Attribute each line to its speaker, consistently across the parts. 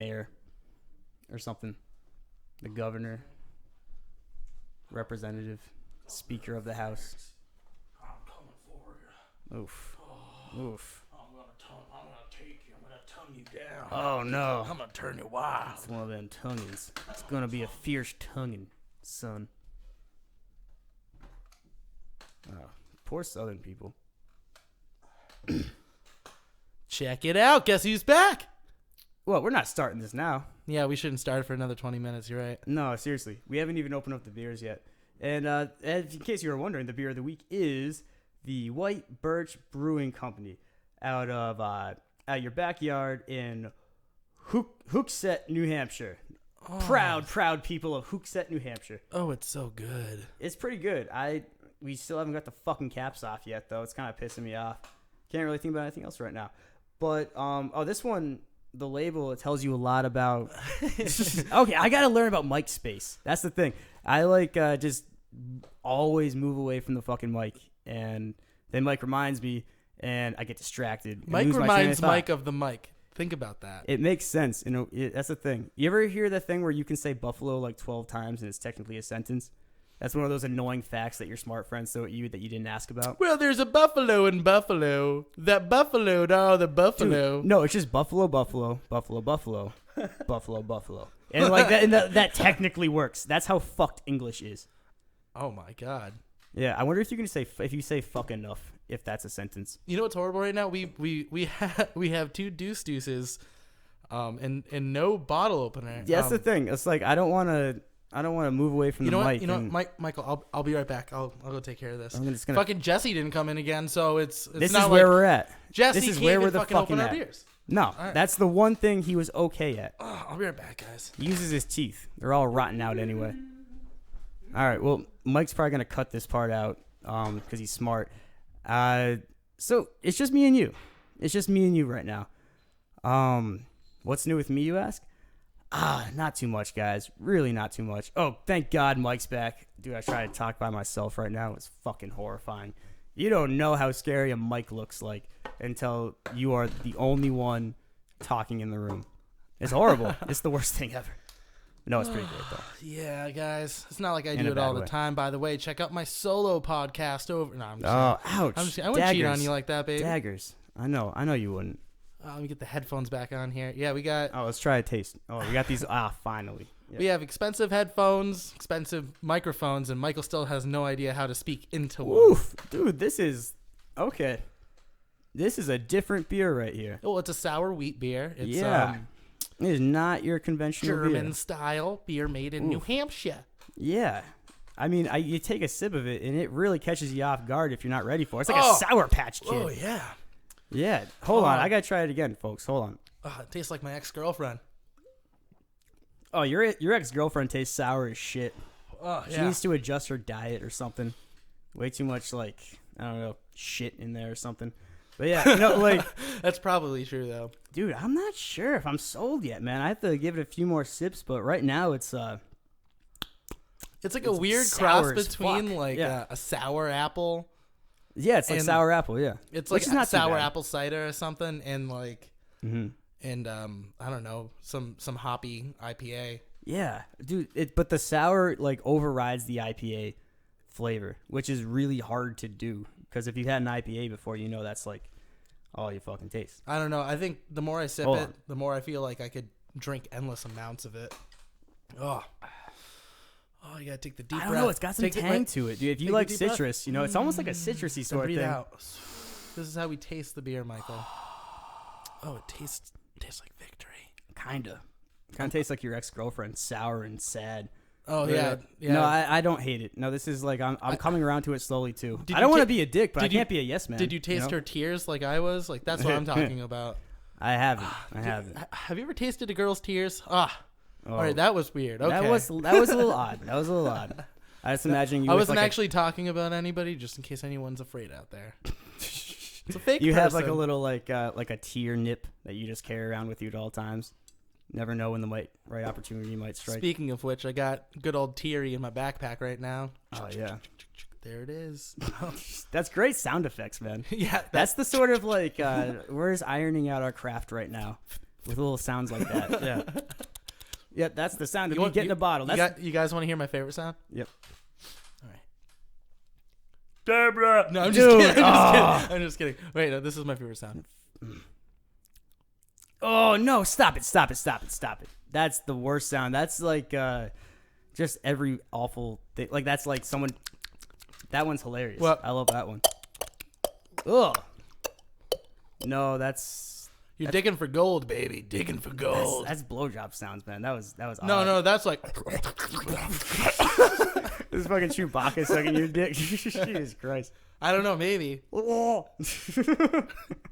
Speaker 1: mayor or something. The governor, representative, speaker of the house.
Speaker 2: I'm coming for you.
Speaker 1: Oof. Oof.
Speaker 2: I'm gonna take you. I'm gonna tongue you down.
Speaker 1: Oh no.
Speaker 2: I'm gonna turn you wild.
Speaker 1: It's one of them tonguings. It's gonna be a fierce tonguing, son. Oh, poor Southern people.
Speaker 3: Check it out. Guess who's back?
Speaker 1: Well, we're not starting this now.
Speaker 3: Yeah, we shouldn't start for another 20 minutes. You're right.
Speaker 1: No, seriously. We haven't even opened up the beers yet. And in case you were wondering, the beer of the week is the White Birch Brewing Company out of out your backyard in Hooksett, New Hampshire.
Speaker 3: Oh.
Speaker 1: Proud people of Hooksett, New Hampshire.
Speaker 3: Oh, it's so good.
Speaker 1: It's pretty good. We still haven't got the fucking caps off yet, though. It's kind of pissing me off. Can't really think about anything else right now. But this one, the label, it tells you a lot about. Okay, I gotta learn about mic space. That's the thing. I just always move away from the fucking mic, and then Mike reminds me, and I get distracted. and
Speaker 3: Mike
Speaker 1: lose my train of
Speaker 3: reminds
Speaker 1: thought.
Speaker 3: Mike of the mic. Think about that.
Speaker 1: It makes sense. That's the thing. You ever hear the thing where you can say buffalo like 12 times and it's technically a sentence? That's one of those annoying facts that your smart friends throw at you that you didn't ask about.
Speaker 3: Well, there's a buffalo in Buffalo. That buffaloed all the buffalo.
Speaker 1: Dude, no, it's just buffalo, buffalo, buffalo, buffalo, buffalo, buffalo. And like that, and that technically works. That's how fucked English is.
Speaker 3: Oh my god.
Speaker 1: Yeah, I wonder if you can say if you say fuck enough, if that's a sentence.
Speaker 3: You know what's horrible right now? We have two deuces, and no bottle opener.
Speaker 1: Yeah, that's the thing. It's like I don't want to move away from
Speaker 3: You know
Speaker 1: the
Speaker 3: what?
Speaker 1: mic.
Speaker 3: You know what, Michael? I'll be right back. I'll go take care of this.
Speaker 1: I'm just gonna.
Speaker 3: Fucking Jesse didn't come in again, so it's
Speaker 1: This
Speaker 3: not
Speaker 1: is
Speaker 3: like
Speaker 1: where we're at.
Speaker 3: Jesse
Speaker 1: this is
Speaker 3: can't
Speaker 1: where
Speaker 3: even
Speaker 1: we're the
Speaker 3: fucking open our
Speaker 1: at.
Speaker 3: beers.
Speaker 1: No,
Speaker 3: right.
Speaker 1: that's the one thing he was okay at.
Speaker 3: Oh, I'll be right back, guys.
Speaker 1: He uses his teeth. They're all rotten out anyway. All right. Well, Mike's probably gonna cut this part out because he's smart. So it's just me and you. It's just me and you right now. What's new with me, you ask? Not too much, guys. Really not too much. Oh, thank God Mike's back. Dude, I try to talk by myself right now. It's fucking horrifying. You don't know how scary a mic looks like until you are the only one talking in the room. It's horrible. It's the worst thing ever. No, it's pretty great, though.
Speaker 3: Yeah, guys. It's not like I
Speaker 1: In
Speaker 3: do
Speaker 1: a
Speaker 3: it all
Speaker 1: bad
Speaker 3: the
Speaker 1: way.
Speaker 3: time. By the way, check out my solo podcast over. No, I'm just
Speaker 1: Oh,
Speaker 3: kidding.
Speaker 1: ouch.
Speaker 3: I'm just kidding. I wouldn't cheat on
Speaker 1: Daggers.
Speaker 3: you like that, baby.
Speaker 1: Daggers. I know you wouldn't.
Speaker 3: Let me get the headphones back on here. Yeah, we got
Speaker 1: Oh, let's try a taste. Oh, we got these. Finally. Yep.
Speaker 3: we have expensive headphones, expensive microphones, and Michael still has no idea how to speak into one.
Speaker 1: Oof. Dude, this is... Okay. This is a different beer right here.
Speaker 3: Oh, it's a sour wheat beer. It's
Speaker 1: Yeah. It is not your conventional
Speaker 3: German
Speaker 1: beer.
Speaker 3: style beer made in New
Speaker 1: Oof.
Speaker 3: Hampshire.
Speaker 1: Yeah. I mean, you take a sip of it, and it really catches you off guard if you're not ready for it. It's like
Speaker 3: Oh.
Speaker 1: a Sour Patch Kid.
Speaker 3: Oh yeah.
Speaker 1: Yeah. Hold on.
Speaker 3: Oh.
Speaker 1: I got to try it again, folks. Hold on.
Speaker 3: It tastes like my ex-girlfriend.
Speaker 1: Oh, your ex-girlfriend tastes sour as shit.
Speaker 3: Oh
Speaker 1: She
Speaker 3: yeah.
Speaker 1: needs to adjust her diet or something. Way too much, I don't know, shit in there or something. But yeah,
Speaker 3: That's probably true though.
Speaker 1: dude, I'm not sure if I'm sold yet, man. I have to give it a few more sips, but right now it's
Speaker 3: It's like a
Speaker 1: It's
Speaker 3: weird
Speaker 1: sour
Speaker 3: cross
Speaker 1: as
Speaker 3: between
Speaker 1: fuck.
Speaker 3: like
Speaker 1: Yeah.
Speaker 3: a sour apple.
Speaker 1: it's like
Speaker 3: And
Speaker 1: sour apple, yeah.
Speaker 3: It's
Speaker 1: Which
Speaker 3: like
Speaker 1: is not too
Speaker 3: sour
Speaker 1: bad.
Speaker 3: apple cider or something, and like
Speaker 1: Mm-hmm.
Speaker 3: I don't know, some hoppy IPA.
Speaker 1: Yeah, dude. But the sour overrides the IPA flavor, which is really hard to do because if you had an IPA before, you know that's like all you fucking taste.
Speaker 3: I don't know. I think the more I sip
Speaker 1: Hold
Speaker 3: it,
Speaker 1: on.
Speaker 3: the more I feel like I could drink endless amounts of it. Oh, you gotta take the deep
Speaker 1: I
Speaker 3: breath.
Speaker 1: don't know. It's got some
Speaker 3: Take
Speaker 1: tang to it, dude. If you
Speaker 3: take a
Speaker 1: like
Speaker 3: deep breath.
Speaker 1: citrus, it's almost like a citrusy
Speaker 3: Then
Speaker 1: sort of
Speaker 3: breathe
Speaker 1: thing.
Speaker 3: out. This is how we taste the beer, Michael. Oh, it tastes like victory.
Speaker 1: Kinda tastes like your ex-girlfriend, sour and sad.
Speaker 3: Oh yeah.
Speaker 1: No, I don't hate it. No, this is like I'm coming around to it slowly too.
Speaker 3: Did
Speaker 1: I
Speaker 3: you
Speaker 1: don't want to
Speaker 3: ta-
Speaker 1: be a dick, but I
Speaker 3: did you-
Speaker 1: can't be a yes man.
Speaker 3: Did you taste
Speaker 1: know?
Speaker 3: her tears like I was? Like that's what I'm talking about.
Speaker 1: I haven't. I haven't.
Speaker 3: Have you ever tasted a girl's tears? All
Speaker 1: Oh.
Speaker 3: right, that was weird. Okay.
Speaker 1: That was a little odd. That was a little odd. I was imagining you.
Speaker 3: I
Speaker 1: with,
Speaker 3: wasn't
Speaker 1: like,
Speaker 3: actually talking about anybody, just in case anyone's afraid out there. It's a fake.
Speaker 1: You have like a
Speaker 3: person.
Speaker 1: little like a tear nip that you just carry around with you at all times. Never know when the right opportunity might strike.
Speaker 3: Speaking of which, I got good old Teary in my backpack right now.
Speaker 1: Oh yeah,
Speaker 3: There it is.
Speaker 1: that's great sound effects, man.
Speaker 3: Yeah,
Speaker 1: That's the sort of we're just ironing out our craft right now. with little sounds like that. Yeah. Yeah, that's the sound of me getting a bottle.
Speaker 3: You guys want to hear my favorite sound?
Speaker 1: Yep.
Speaker 3: All right.
Speaker 2: Deborah.
Speaker 3: No, I'm
Speaker 1: Dude,
Speaker 3: just kidding. I'm just kidding. Wait, no, this is my favorite sound.
Speaker 1: Oh no! Stop it! Stop it! Stop it! Stop it! That's the worst sound. That's like just every awful thing. Like that's like someone. That one's hilarious.
Speaker 3: What?
Speaker 1: I love that one. Ugh. No, that's
Speaker 3: Digging for gold, baby. Digging for gold.
Speaker 1: that's blowjob sounds, man. That was.
Speaker 3: No, that's like.
Speaker 1: This is fucking Chewbacca sucking your dick. Jesus Christ.
Speaker 3: I don't know, maybe.
Speaker 1: I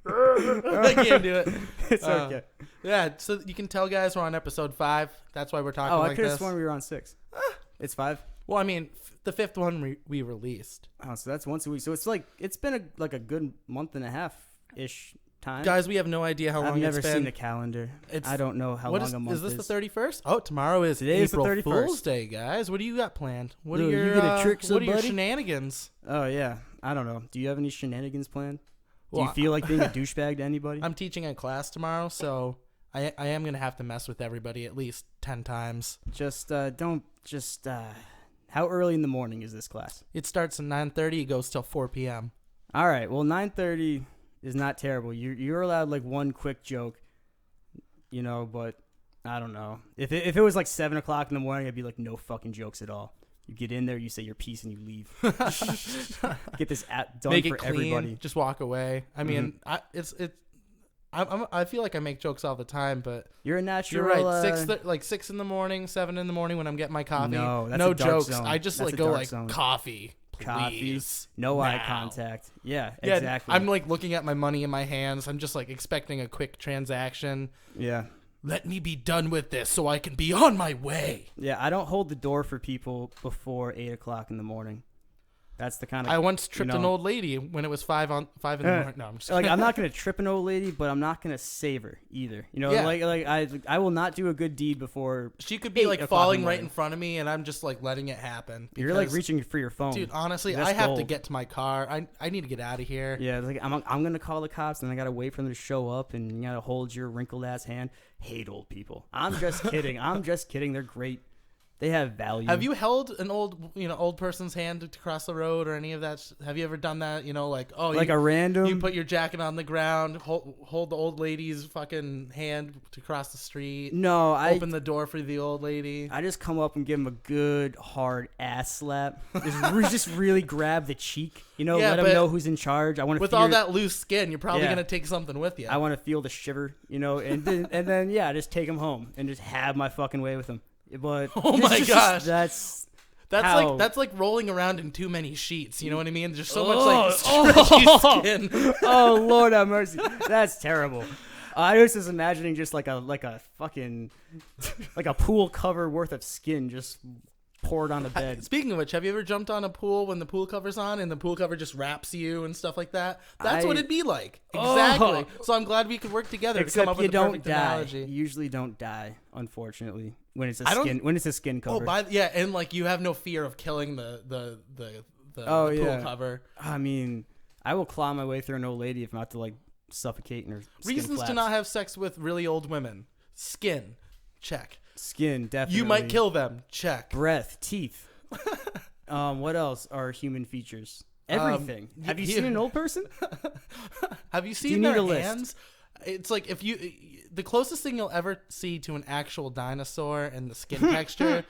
Speaker 3: I can't do it.
Speaker 1: It's okay.
Speaker 3: Yeah, so you can tell, guys, we're on episode 5. That's why we're talking
Speaker 1: Oh, I
Speaker 3: like
Speaker 1: could have
Speaker 3: this.
Speaker 1: sworn we were on 6. It's 5.
Speaker 3: Well, I mean, the 5th one we released.
Speaker 1: Oh, so that's once a week. So it's like it's been a good month and a half ish time.
Speaker 3: Guys, we have no idea how long
Speaker 1: I've never
Speaker 3: it's been.
Speaker 1: seen the calendar. I don't know how
Speaker 3: What
Speaker 1: long a month
Speaker 3: is this the 31st? Oh, tomorrow is
Speaker 1: Today is the
Speaker 3: April
Speaker 1: 31st.
Speaker 3: Fool's Day, guys. What do you got planned? What
Speaker 1: Dude,
Speaker 3: are your
Speaker 1: you gonna trick
Speaker 3: what are your
Speaker 1: somebody?
Speaker 3: shenanigans?
Speaker 1: Oh yeah, I don't know. Do you have any shenanigans planned? Do
Speaker 3: Well,
Speaker 1: you feel like being a douchebag to anybody?
Speaker 3: I'm teaching a class tomorrow, so I am gonna have to mess with everybody at least 10 times.
Speaker 1: Just don't just. How early in the morning is this class?
Speaker 3: It starts at 9:30. It goes till 4 p.m.
Speaker 1: All right. Well, 9:30 is not terrible. You're allowed like one quick joke, but I don't know. If it was like 7 o'clock in the morning, I'd be like no fucking jokes at all. You get in there, you say your piece, and you leave. Get this done
Speaker 3: Make
Speaker 1: for
Speaker 3: it clean.
Speaker 1: everybody.
Speaker 3: Just walk away. I mean, I feel like I make jokes all the time, but
Speaker 1: You're a natural.
Speaker 3: you're right. 6 in the morning, 7 in the morning when I'm getting my coffee.
Speaker 1: No, that's
Speaker 3: no
Speaker 1: a dark
Speaker 3: jokes.
Speaker 1: zone.
Speaker 3: I just
Speaker 1: That's
Speaker 3: like
Speaker 1: a
Speaker 3: go
Speaker 1: dark
Speaker 3: like
Speaker 1: zone.
Speaker 3: coffee,
Speaker 1: Coffee,
Speaker 3: please.
Speaker 1: no eye
Speaker 3: now."
Speaker 1: contact. Yeah,
Speaker 3: Yeah,
Speaker 1: exactly.
Speaker 3: I'm like looking at my money in my hands. I'm just like expecting a quick transaction.
Speaker 1: yeah.
Speaker 3: Let me be done with this so I can be on my way.
Speaker 1: Yeah, I don't hold the door for people before 8 o'clock in the morning. That's the kind of
Speaker 3: I once tripped an
Speaker 1: know.
Speaker 3: old lady when it was 5 in the morning. No, I'm just
Speaker 1: like I'm not gonna trip an old lady, but I'm not gonna save her either.
Speaker 3: Yeah.
Speaker 1: Like I will not do a good deed before.
Speaker 3: She could be
Speaker 1: 8
Speaker 3: like
Speaker 1: o'clock
Speaker 3: falling
Speaker 1: in the
Speaker 3: right
Speaker 1: morning.
Speaker 3: in front of me, and I'm just like letting it happen.
Speaker 1: You're like
Speaker 3: because,
Speaker 1: reaching for your phone,
Speaker 3: dude. Honestly,
Speaker 1: That's
Speaker 3: I have to
Speaker 1: gold.
Speaker 3: get to my car. I need to get out of here.
Speaker 1: Yeah, like I'm gonna call the cops, and I gotta wait for them to show up, and you gotta hold your wrinkled ass hand. Hate old people. I'm just kidding. I'm just kidding. They're great. They have value.
Speaker 3: Have you held an old person's hand to cross the road or any of that? Have you ever done that? Like
Speaker 1: like a random?
Speaker 3: you put your jacket on the ground, hold the old lady's fucking hand to cross the street.
Speaker 1: No,
Speaker 3: Open the door for the old lady.
Speaker 1: I just come up and give him a good hard ass slap. Just really grab the cheek.
Speaker 3: Yeah,
Speaker 1: let him
Speaker 3: but
Speaker 1: know who's in charge. I want to
Speaker 3: With all that loose skin, you're probably
Speaker 1: Yeah.
Speaker 3: gonna take something with you.
Speaker 1: I want to feel the shiver, and then yeah, just take him home and just have my fucking way with him. But
Speaker 3: Oh my gosh.
Speaker 1: that's
Speaker 3: That's
Speaker 1: how-
Speaker 3: like rolling around in too many sheets. You know what I mean? There's so much
Speaker 1: Oh,
Speaker 3: like stretchy
Speaker 1: oh.
Speaker 3: skin.
Speaker 1: oh Lord have mercy. That's terrible. I was just imagining just like a fucking like a pool cover worth of skin just poured on the bed.
Speaker 3: Speaking of which, have you ever jumped on a pool when the pool cover's on and the pool cover just wraps you and stuff like that? That's what it'd be like. Exactly. So I'm glad we could work together to come
Speaker 1: Except
Speaker 3: up
Speaker 1: you
Speaker 3: with the
Speaker 1: don't
Speaker 3: perfect
Speaker 1: die.
Speaker 3: analogy.
Speaker 1: You usually don't die, unfortunately, when it's
Speaker 3: I don't-
Speaker 1: a skin cover.
Speaker 3: And like you have no fear of killing the
Speaker 1: Oh,
Speaker 3: pool
Speaker 1: yeah.
Speaker 3: cover.
Speaker 1: I mean, I will claw my way through an old lady if not to like suffocate in her skin
Speaker 3: Reasons
Speaker 1: flaps.
Speaker 3: to not have sex with really old women. Skin. Check.
Speaker 1: Skin, definitely.
Speaker 3: You might kill them. Check.
Speaker 1: Breath, teeth. What else are human features? Everything. Have you seen an old person?
Speaker 3: Have you
Speaker 1: you
Speaker 3: seen
Speaker 1: need
Speaker 3: their
Speaker 1: a list?
Speaker 3: hands? It's like the closest thing you'll ever see to an actual dinosaur and the skin texture.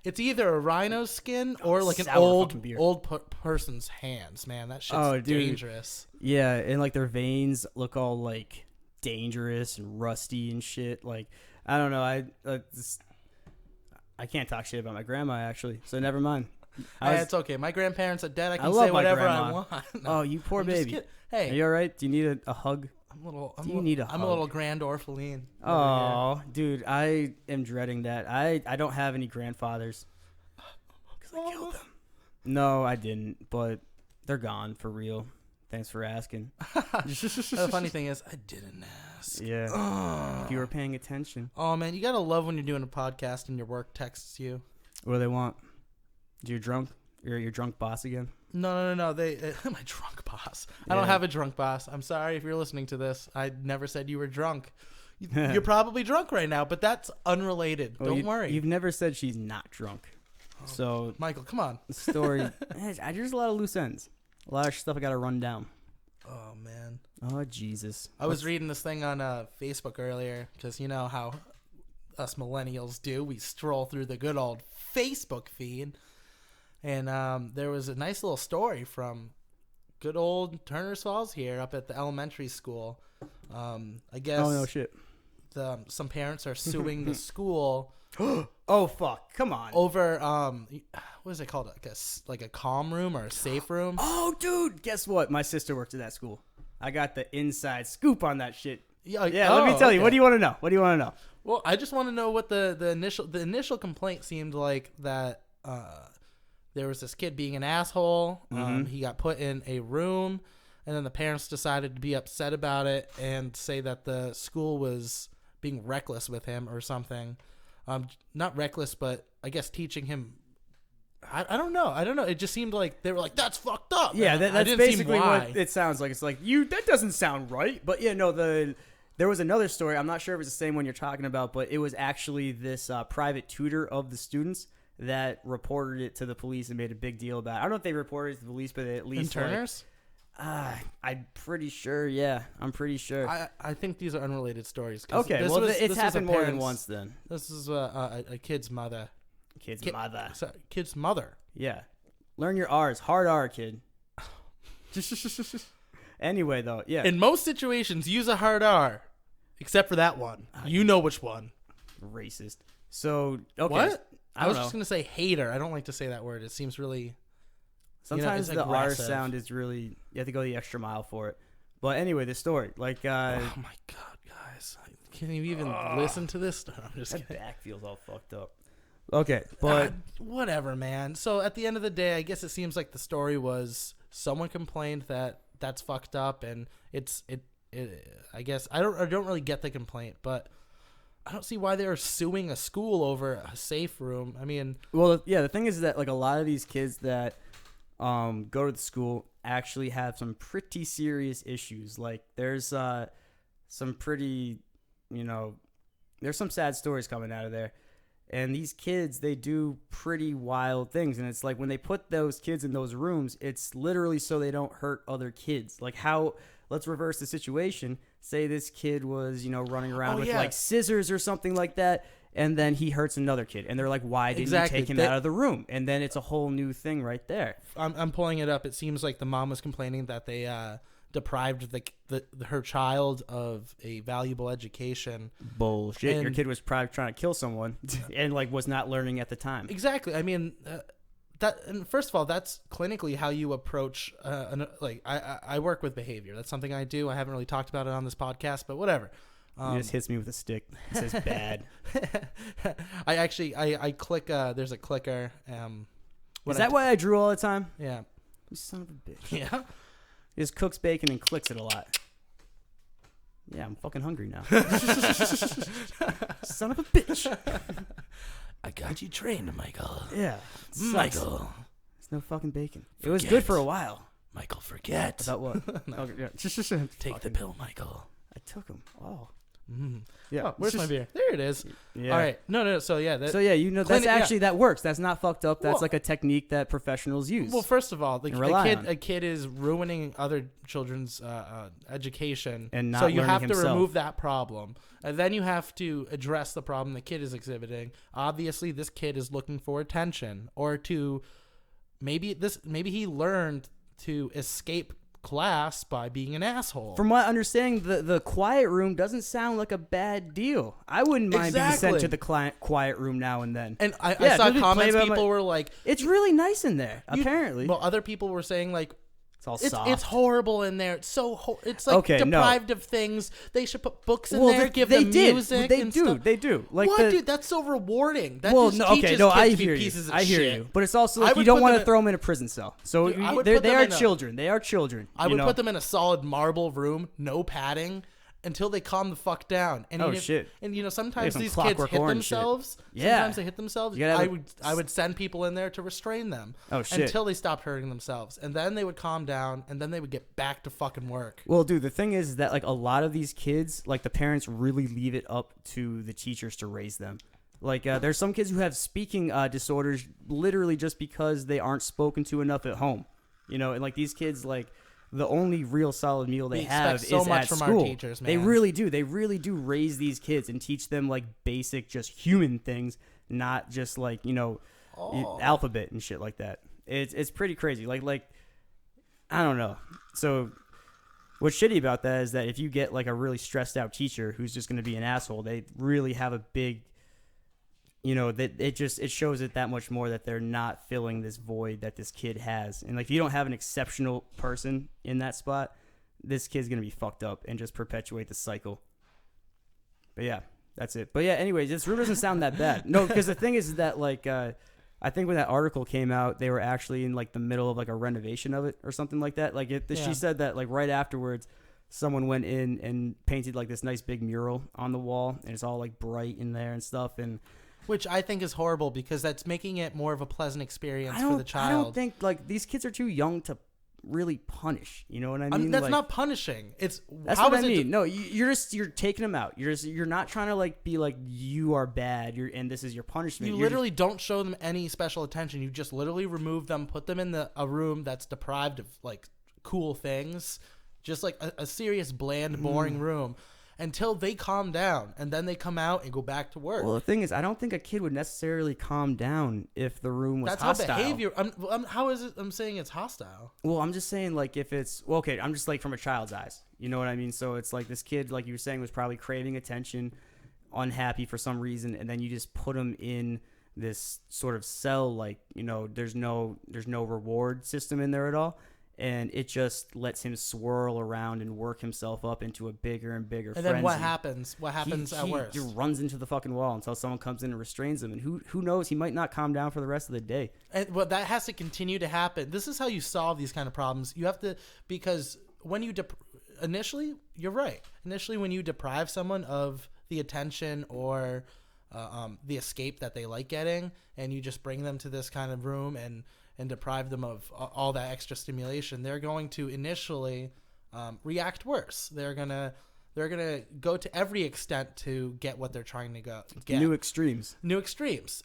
Speaker 3: It's either a rhino's skin or like an
Speaker 1: Sour fucking beer.
Speaker 3: old person's hands. Man, that shit's
Speaker 1: Oh, dude.
Speaker 3: dangerous.
Speaker 1: Yeah, and like their veins look all like dangerous and rusty and shit. Like I don't know. I can't talk shit about my grandma actually, so never mind.
Speaker 3: It's okay. My grandparents are dead. I can
Speaker 1: love
Speaker 3: say
Speaker 1: my
Speaker 3: whatever I
Speaker 1: grandma.
Speaker 3: want.
Speaker 1: Oh, you poor
Speaker 3: I'm just
Speaker 1: baby.
Speaker 3: kidding.
Speaker 1: Are
Speaker 3: Hey,
Speaker 1: you all right? Do you need a hug?
Speaker 3: I'm
Speaker 1: need a
Speaker 3: I'm a
Speaker 1: hug?
Speaker 3: little grand orphaline.
Speaker 1: Oh, dude, I am dreading that. I don't have any grandfathers.
Speaker 3: I killed them.
Speaker 1: No, I didn't, but they're gone for real. Thanks for asking.
Speaker 3: The funny thing is, I didn't ask.
Speaker 1: Yeah. If you were paying attention.
Speaker 3: Oh man, you gotta love when you're doing a podcast and your work texts you.
Speaker 1: What do they want? You're drunk? You're your drunk boss again?
Speaker 3: No. They my drunk boss. I don't
Speaker 1: Yeah.
Speaker 3: have a drunk boss. I'm sorry if you're listening to this. I never said you were drunk. You're probably drunk right now, but that's unrelated.
Speaker 1: Well,
Speaker 3: Don't worry.
Speaker 1: You've never said she's not drunk. So
Speaker 3: Michael, come on.
Speaker 1: the story, there's a lot of loose ends. A lot of stuff I got to run down.
Speaker 3: Oh, man.
Speaker 1: Oh, Jesus.
Speaker 3: I was reading this thing on Facebook earlier because you know how us millennials do. We stroll through the good old Facebook feed. And there was a nice little story from good old Turner's Falls here up at the elementary school. I guess
Speaker 1: Oh, no shit.
Speaker 3: some parents are suing the school
Speaker 1: Oh, fuck. Come on.
Speaker 3: over what is it called? Like a calm room or a safe room?
Speaker 1: Oh, dude. Guess what? My sister worked at that school. I got the inside scoop on that shit. Yeah, let me tell you. What do you want to know? What do you want to know?
Speaker 3: Well, I just want to know what the initial complaint seemed like, that there was this kid being an asshole. He got put in a room, and then the parents decided to be upset about it and say that the school was being reckless with him or something. Not reckless, but I guess teaching him. I don't know. It just seemed like they were like, "That's fucked up."
Speaker 1: Yeah,
Speaker 3: And I
Speaker 1: that's
Speaker 3: didn't see
Speaker 1: basically
Speaker 3: why.
Speaker 1: what it sounds like. It's like, that doesn't sound right. But yeah, no, there was another story. I'm not sure if it's the same one you're talking about, but it was actually this private tutor of the students that reported it to the police and made a big deal about it. I don't know if they reported it to the police, but at
Speaker 3: In
Speaker 1: least
Speaker 3: Turner's.
Speaker 1: I'm pretty sure. Yeah, I'm pretty sure.
Speaker 3: I think these are unrelated stories. 'Cause
Speaker 1: Okay,
Speaker 3: this
Speaker 1: well,
Speaker 3: was-
Speaker 1: it's
Speaker 3: this was a
Speaker 1: happened more than
Speaker 3: parent's-
Speaker 1: once then.
Speaker 3: This is a kid's mother.
Speaker 1: Kid's
Speaker 3: Kid-
Speaker 1: mother.
Speaker 3: Kid's mother.
Speaker 1: Yeah. Learn your R's. Hard R, kid. Anyway, though, yeah.
Speaker 3: In most situations, use a hard R, except for that one. You know which one.
Speaker 1: Racist. So, okay.
Speaker 3: What? I was
Speaker 1: don't
Speaker 3: just
Speaker 1: know.
Speaker 3: gonna say hater. I don't like to say that word. It seems really.
Speaker 1: Sometimes
Speaker 3: it's
Speaker 1: the R
Speaker 3: aggressive.
Speaker 1: sound is really, you have to go the extra mile for it. But anyway, the story. Like,
Speaker 3: Oh my god, guys! Can you even listen to this? I'm just
Speaker 1: my
Speaker 3: kidding.
Speaker 1: back feels all fucked up. Okay, but
Speaker 3: Whatever, man. So at the end of the day, I guess it seems like the story was someone complained that that's fucked up, and it. I guess I don't really get the complaint, but I don't see why they're suing a school over a safe room. I mean,
Speaker 1: well, yeah, the thing is that like a lot of these kids that go to the school actually have some pretty serious issues. Like there's some pretty, there's some sad stories coming out of there. And these kids, they do pretty wild things. And it's like when they put those kids in those rooms, it's literally so they don't hurt other kids. Like let's reverse the situation. Say this kid was, running around with like scissors or something like that. And then he hurts another kid. And they're like, why didn't you take him out of the room? And then it's a whole new thing right there.
Speaker 3: I'm pulling it up. It seems like the mom was complaining that they deprived her child of a valuable education.
Speaker 1: Bullshit. Your kid was probably trying to kill someone and like was not learning at the time.
Speaker 3: Exactly. I mean, and first of all, that's clinically how you approach. I work with behavior. That's something I do. I haven't really talked about it on this podcast, but whatever.
Speaker 1: He just hits me with a stick. It says bad.
Speaker 3: I click. There's a clicker.
Speaker 1: Is that why I drew all the time?
Speaker 3: Yeah.
Speaker 1: You son of a bitch.
Speaker 3: Yeah.
Speaker 1: He just cooks bacon and clicks it a lot. Yeah, I'm fucking hungry now. Son of a bitch.
Speaker 2: I got you trained, Michael.
Speaker 1: Yeah.
Speaker 2: Michael.
Speaker 1: There's no fucking bacon. It was good for a while.
Speaker 2: Michael, forget.
Speaker 1: About what? Okay, yeah.
Speaker 2: Take the pill, Michael.
Speaker 1: I took him. Oh.
Speaker 3: Mm.
Speaker 1: Yeah.
Speaker 3: Oh, where's my beer? There it is.
Speaker 1: Yeah.
Speaker 3: All right. No. So yeah.
Speaker 1: That's actually that works. That's not fucked up. That's
Speaker 3: Well-
Speaker 1: like a technique that professionals use.
Speaker 3: Well, first of all,
Speaker 1: And rely on.
Speaker 3: a kid is ruining other children's education,
Speaker 1: And not
Speaker 3: so you
Speaker 1: learning
Speaker 3: have to
Speaker 1: himself.
Speaker 3: remove that problem, and then you have to address the problem the kid is exhibiting. Obviously, this kid is looking for attention, or to maybe he learned to escape class by being an asshole.
Speaker 1: From my understanding, the quiet room doesn't sound like a bad deal. I wouldn't mind being sent
Speaker 3: Exactly.
Speaker 1: to the quiet room now and then.
Speaker 3: And I
Speaker 1: Yeah,
Speaker 3: saw
Speaker 1: dude,
Speaker 3: comments.
Speaker 1: play by
Speaker 3: People
Speaker 1: my-
Speaker 3: were like,
Speaker 1: It's really nice in there, apparently.
Speaker 3: Well, other people were saying like,
Speaker 1: It's all soft.
Speaker 3: it's horrible in there. It's so it's like
Speaker 1: Okay, no.
Speaker 3: deprived of things. They should put books in
Speaker 1: well,
Speaker 3: there, give
Speaker 1: they
Speaker 3: them
Speaker 1: did.
Speaker 3: music.
Speaker 1: They
Speaker 3: and
Speaker 1: do.
Speaker 3: stuff.
Speaker 1: They do. Like
Speaker 3: What,
Speaker 1: the,
Speaker 3: dude? That's so rewarding. That
Speaker 1: well,
Speaker 3: just
Speaker 1: no, okay,
Speaker 3: teaches
Speaker 1: no,
Speaker 3: kids
Speaker 1: I
Speaker 3: to be
Speaker 1: hear you.
Speaker 3: pieces of
Speaker 1: I hear
Speaker 3: shit.
Speaker 1: you. But it's also
Speaker 3: I
Speaker 1: like
Speaker 3: would
Speaker 1: you don't
Speaker 3: put
Speaker 1: want
Speaker 3: them
Speaker 1: to
Speaker 3: in-
Speaker 1: throw them in a prison cell. So
Speaker 3: Dude, I would
Speaker 1: they
Speaker 3: put them
Speaker 1: are
Speaker 3: in a-
Speaker 1: children. They are children.
Speaker 3: I would put them in a solid marble room, no padding, until they calm the fuck down. And
Speaker 1: Oh,
Speaker 3: even if-
Speaker 1: shit.
Speaker 3: And sometimes
Speaker 1: some
Speaker 3: these kids
Speaker 1: Clockwork
Speaker 3: hit
Speaker 1: Orange shit.
Speaker 3: themselves.
Speaker 1: Yeah.
Speaker 3: Sometimes they hit themselves.
Speaker 1: You gotta have
Speaker 3: I would send people in there to restrain them.
Speaker 1: Oh, shit.
Speaker 3: Until they stopped hurting themselves, and then they would calm down, and then they would get back to fucking work.
Speaker 1: Well, dude, the thing is that like a lot of these kids, like the parents really leave it up to the teachers to raise them. Like there's some kids who have speaking disorders literally just because they aren't spoken to enough at home. And like these kids, like the only real solid meal they
Speaker 3: We
Speaker 1: have
Speaker 3: expect so
Speaker 1: is
Speaker 3: much
Speaker 1: at
Speaker 3: from our
Speaker 1: school.
Speaker 3: teachers,
Speaker 1: They
Speaker 3: man.
Speaker 1: really do. They really do raise these kids and teach them like basic, just human things, not just like alphabet and shit like that. It's pretty crazy. Like I don't know. So what's shitty about that is that if you get like a really stressed out teacher who's just going to be an asshole, they really have a big, that it shows it that much more that they're not filling this void that this kid has. And like if you don't have an exceptional person in that spot, this kid's going to be fucked up and just perpetuate the cycle. But yeah, that's it. But yeah, anyways, this room doesn't sound that bad. No, because the thing is that like I think when that article came out, they were actually in like the middle of like a renovation of it or something like that. Like she said that like right afterwards, someone went in and painted like this nice big mural on the wall, and it's all like bright in there and stuff. And
Speaker 3: Which I think is horrible because that's making it more of a pleasant experience for the child.
Speaker 1: I don't think like these kids are too young to really punish. You know what I mean?
Speaker 3: That's
Speaker 1: like,
Speaker 3: not punishing. It's
Speaker 1: That's
Speaker 3: how
Speaker 1: what I
Speaker 3: is it
Speaker 1: mean. No, you're taking them out. You're not trying to like be like you are bad. And this is your punishment.
Speaker 3: You literally don't show them any special attention. You just literally remove them, put them in a room that's deprived of like cool things, just like a serious, bland, boring room, until they calm down, and then they come out and go back to work.
Speaker 1: Well, the thing is, I don't think a kid would necessarily calm down if the room was
Speaker 3: That's
Speaker 1: hostile.
Speaker 3: how behavior. How is it? I'm saying it's hostile.
Speaker 1: Well, I'm just saying, like, if it's okay, I'm just like from a child's eyes. You know what I mean? So it's like this kid, like you were saying, was probably craving attention, unhappy for some reason, and then you just put him in this sort of cell, like there's no reward system in there at all. And it just lets him swirl around and work himself up into a bigger and bigger
Speaker 3: And
Speaker 1: frenzy.
Speaker 3: then what happens? What happens at worst?
Speaker 1: He just runs into the fucking wall until someone comes in and restrains him. And who knows? He might not calm down for the rest of the day.
Speaker 3: But that has to continue to happen. This is how you solve these kind of problems. You have to, because when you initially, you're right. Initially, when you deprive someone of the attention or the escape that they like getting, and you just bring them to this kind of room and deprive them of all that extra stimulation, they're going to initially react worse. They're gonna go to every extent to get what they're trying to get.
Speaker 1: New extremes.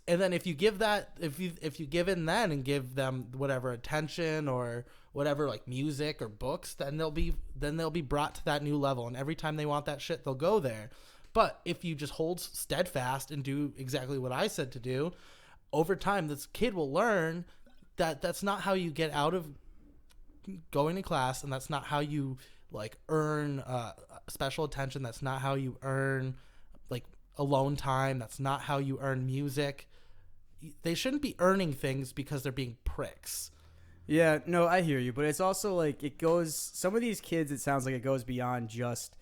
Speaker 3: And then if you give that, if you give in then and give them whatever attention or whatever, like music or books, then they'll be brought to that new level. And every time they want that shit, they'll go there. But if you just hold steadfast and do exactly what I said to do, over time, this kid will learn that that's not how you get out of going to class, and that's not how you like earn special attention. That's not how you earn like alone time. That's not how you earn music. They shouldn't be earning things because they're being pricks.
Speaker 1: Yeah, no, I hear you, but it's also like it goes. Some of these kids, it sounds like it goes beyond just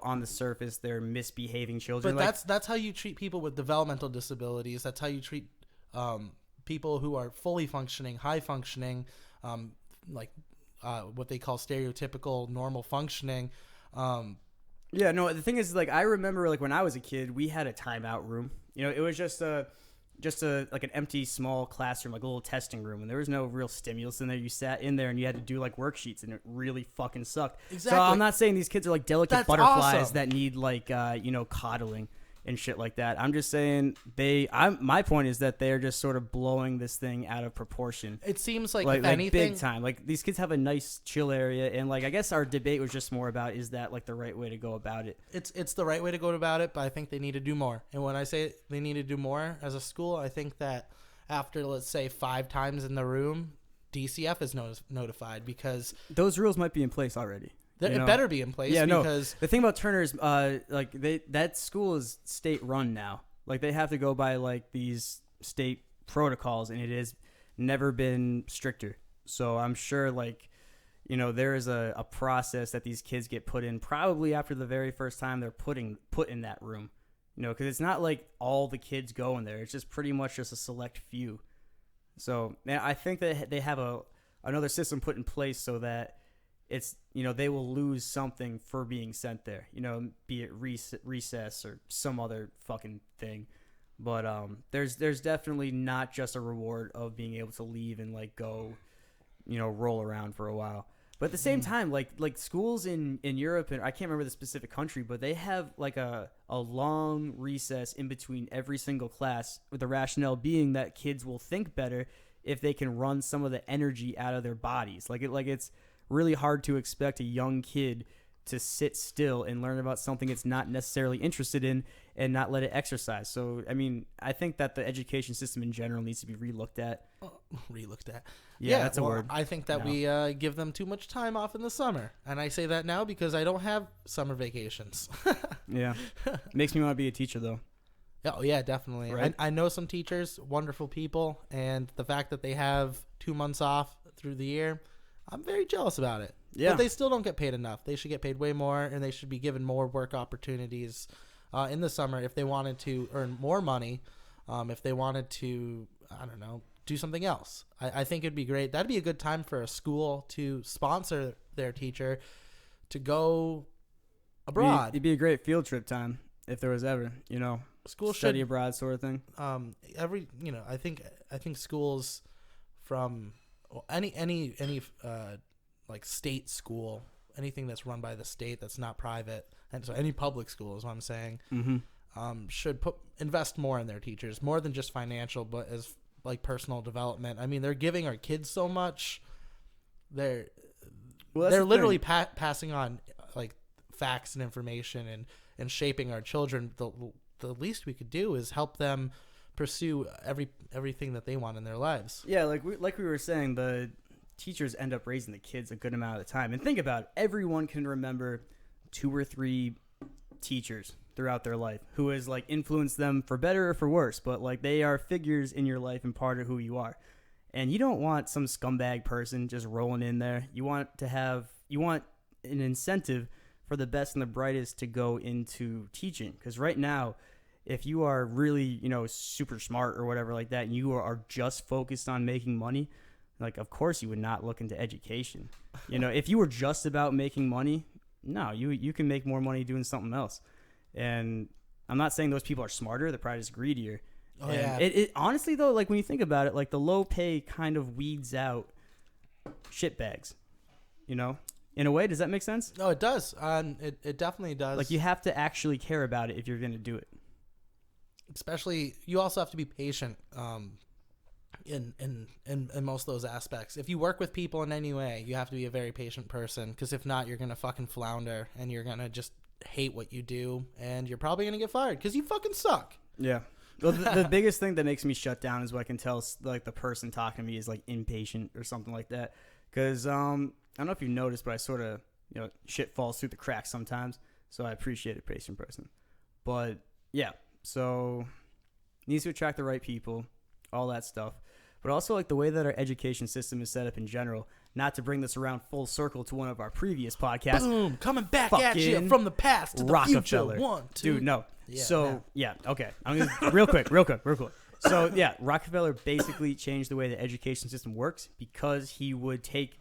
Speaker 1: on the surface they're misbehaving children.
Speaker 3: But that's how you treat people with developmental disabilities. That's how you treat people who are fully functioning, high functioning, what they call stereotypical normal functioning.
Speaker 1: Yeah, no, the thing is, like, I remember, like, when I was a kid, we had a timeout room. It was just like an empty small classroom, like a little testing room, and there was no real stimulus in there. You sat in there and you had to do like worksheets, and it really fucking sucked.
Speaker 3: Exactly.
Speaker 1: So I'm not saying these kids are like delicate
Speaker 3: That's
Speaker 1: butterflies
Speaker 3: awesome.
Speaker 1: that need like coddling and shit like that. I'm just saying my point is that they're just sort of blowing this thing out of proportion.
Speaker 3: It seems like,
Speaker 1: Like
Speaker 3: if anything,
Speaker 1: big time. Like these kids have a nice chill area, and like I guess our debate was just more about, is that like the right way to go about it?
Speaker 3: it's the right way to go about it, but I think they need to do more. And when I say they need to do more as a school, I think that after, let's say, 5 times in the room, DCF is notified, because
Speaker 1: Those rules might be in place already.
Speaker 3: it better be in place.
Speaker 1: Yeah,
Speaker 3: because
Speaker 1: no. The thing about Turner is, like that school is state run now. Like they have to go by like these state protocols, and it has never been stricter. So I'm sure, like, there is a process that these kids get put in probably after the very first time they're put in that room. Because it's not like all the kids go in there. It's just pretty much just a select few. So I think that they have another system put in place so that it's, they will lose something for being sent there, be it recess or some other fucking thing. But there's definitely not just a reward of being able to leave and like go, roll around for a while. But at the same time, like schools in Europe, and I can't remember the specific country, but they have like a long recess in between every single class, with the rationale being that kids will think better if they can run some of the energy out of their bodies. It's really hard to expect a young kid to sit still and learn about something it's not necessarily interested in and not let it exercise. So, I mean, I think that the education system in general needs to be relooked at. Yeah, that's a word.
Speaker 3: I think that we give them too much time off in the summer. And I say that now because I don't have summer vacations.
Speaker 1: Yeah. Makes me want to be a teacher, though.
Speaker 3: Oh, yeah, definitely.
Speaker 1: Right?
Speaker 3: I know some teachers, wonderful people, and the fact that they have 2 months off through the year, I'm very jealous about it.
Speaker 1: Yeah.
Speaker 3: But they still don't get paid enough. They should get paid way more, and they should be given more work opportunities in the summer if they wanted to earn more money, if they wanted to, I don't know, do something else. I think it'd be great. That'd be a good time for a school to sponsor their teacher to go abroad.
Speaker 1: It'd be a great field trip time if there was ever,
Speaker 3: School
Speaker 1: study
Speaker 3: should,
Speaker 1: abroad sort of thing.
Speaker 3: I think schools from any like state school, anything that's run by the state that's not private, and so any public school is what I'm saying, should invest more in their teachers, more than just financial, but as like personal development. I mean, they're giving our kids so much. They're literally passing on like facts and information and shaping our children. The least we could do is help them pursue everything that they want in their lives.
Speaker 1: Yeah, like we were saying, the teachers end up raising the kids a good amount of the time. And think about it, everyone can remember 2 or 3 teachers throughout their life who has like influenced them for better or for worse, but like they are figures in your life and part of who you are. And you don't want some scumbag person just rolling in there. You want an incentive for the best and the brightest to go into teaching, because right now, if you are really, super smart or whatever like that, and you are just focused on making money, like, of course you would not look into education. If you were just about making money, no, you can make more money doing something else. And I'm not saying those people are smarter. They're probably just greedier.
Speaker 3: Oh,
Speaker 1: and
Speaker 3: yeah.
Speaker 1: It honestly, though, like when you think about it, like the low pay kind of weeds out shitbags, In a way, does that make sense?
Speaker 3: No, it does. It definitely does.
Speaker 1: Like you have to actually care about it if you're going to do it.
Speaker 3: Especially, you also have to be patient in most of those aspects. If you work with people in any way, you have to be a very patient person, because if not, you're going to fucking flounder and you're going to just hate what you do, and you're probably going to get fired because you fucking suck.
Speaker 1: Yeah. Well, the biggest thing that makes me shut down is what I can tell like the person talking to me is like impatient or something like that. Because I don't know if you noticed, but I sort of, shit falls through the cracks sometimes. So I appreciate a patient person. But yeah, so needs to attract the right people, all that stuff. But also like the way that our education system is set up in general, not to bring this around full circle to one of our previous podcasts.
Speaker 3: Boom, coming back at you from the past to the future. 1, 2.
Speaker 1: Dude, no.
Speaker 3: Yeah,
Speaker 1: so,
Speaker 3: no.
Speaker 1: yeah, okay. I'm gonna real quick. So, yeah, Rockefeller basically changed the way the education system works, because he would take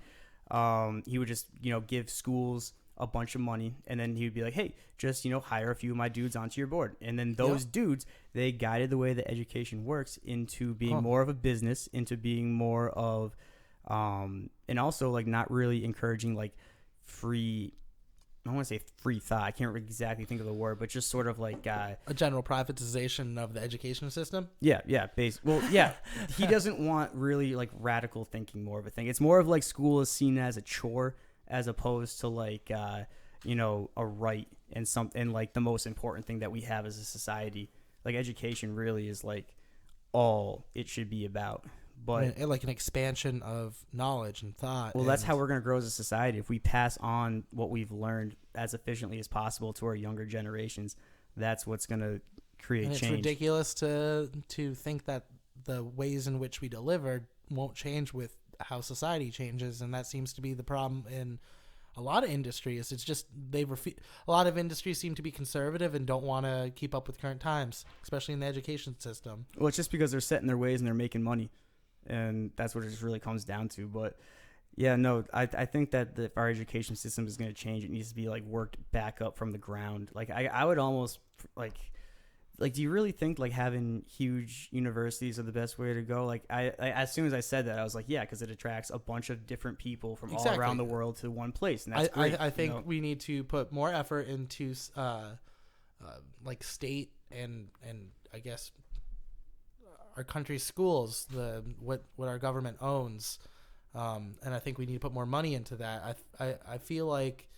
Speaker 1: he would just, give schools a bunch of money, and then he would be like, hey, just, hire a few of my dudes onto your board. And then those dudes, they guided the way that education works into being more of a business, into being more of, and also like not really encouraging like free, I don't want to say free thought. I can't exactly think of the word, but just sort of like
Speaker 3: a general privatization of the education system.
Speaker 1: Yeah. Well, yeah, he doesn't want really like radical thinking, more of a thing. It's more of like school is seen as a chore as opposed to like a right and like the most important thing that we have as a society. Like education really is like all it should be about. But
Speaker 3: like an expansion of knowledge and thought.
Speaker 1: Well, that's how we're going to grow as a society. If we pass on what we've learned as efficiently as possible to our younger generations, that's what's going to create change.
Speaker 3: It's ridiculous to think that the ways in which we deliver won't change with how society changes, and that seems to be the problem in a lot of industries. It's just a lot of industries seem to be conservative and don't want to keep up with current times, especially in the education system.
Speaker 1: Well, it's just because they're set in their ways and they're making money. And that's what it just really comes down to. But Yeah, no, I think that if our education system is going to change, it needs to be like worked back up from the ground. Like I would almost like, do you really think like having huge universities are the best way to go? Like I as soon as I said that, I was like, yeah, because it attracts a bunch of different people from all around the world to one place, and that's great.
Speaker 3: I think we need to put more effort into like state and I guess our country's schools, what our government owns. And I think we need to put more money into that. I feel like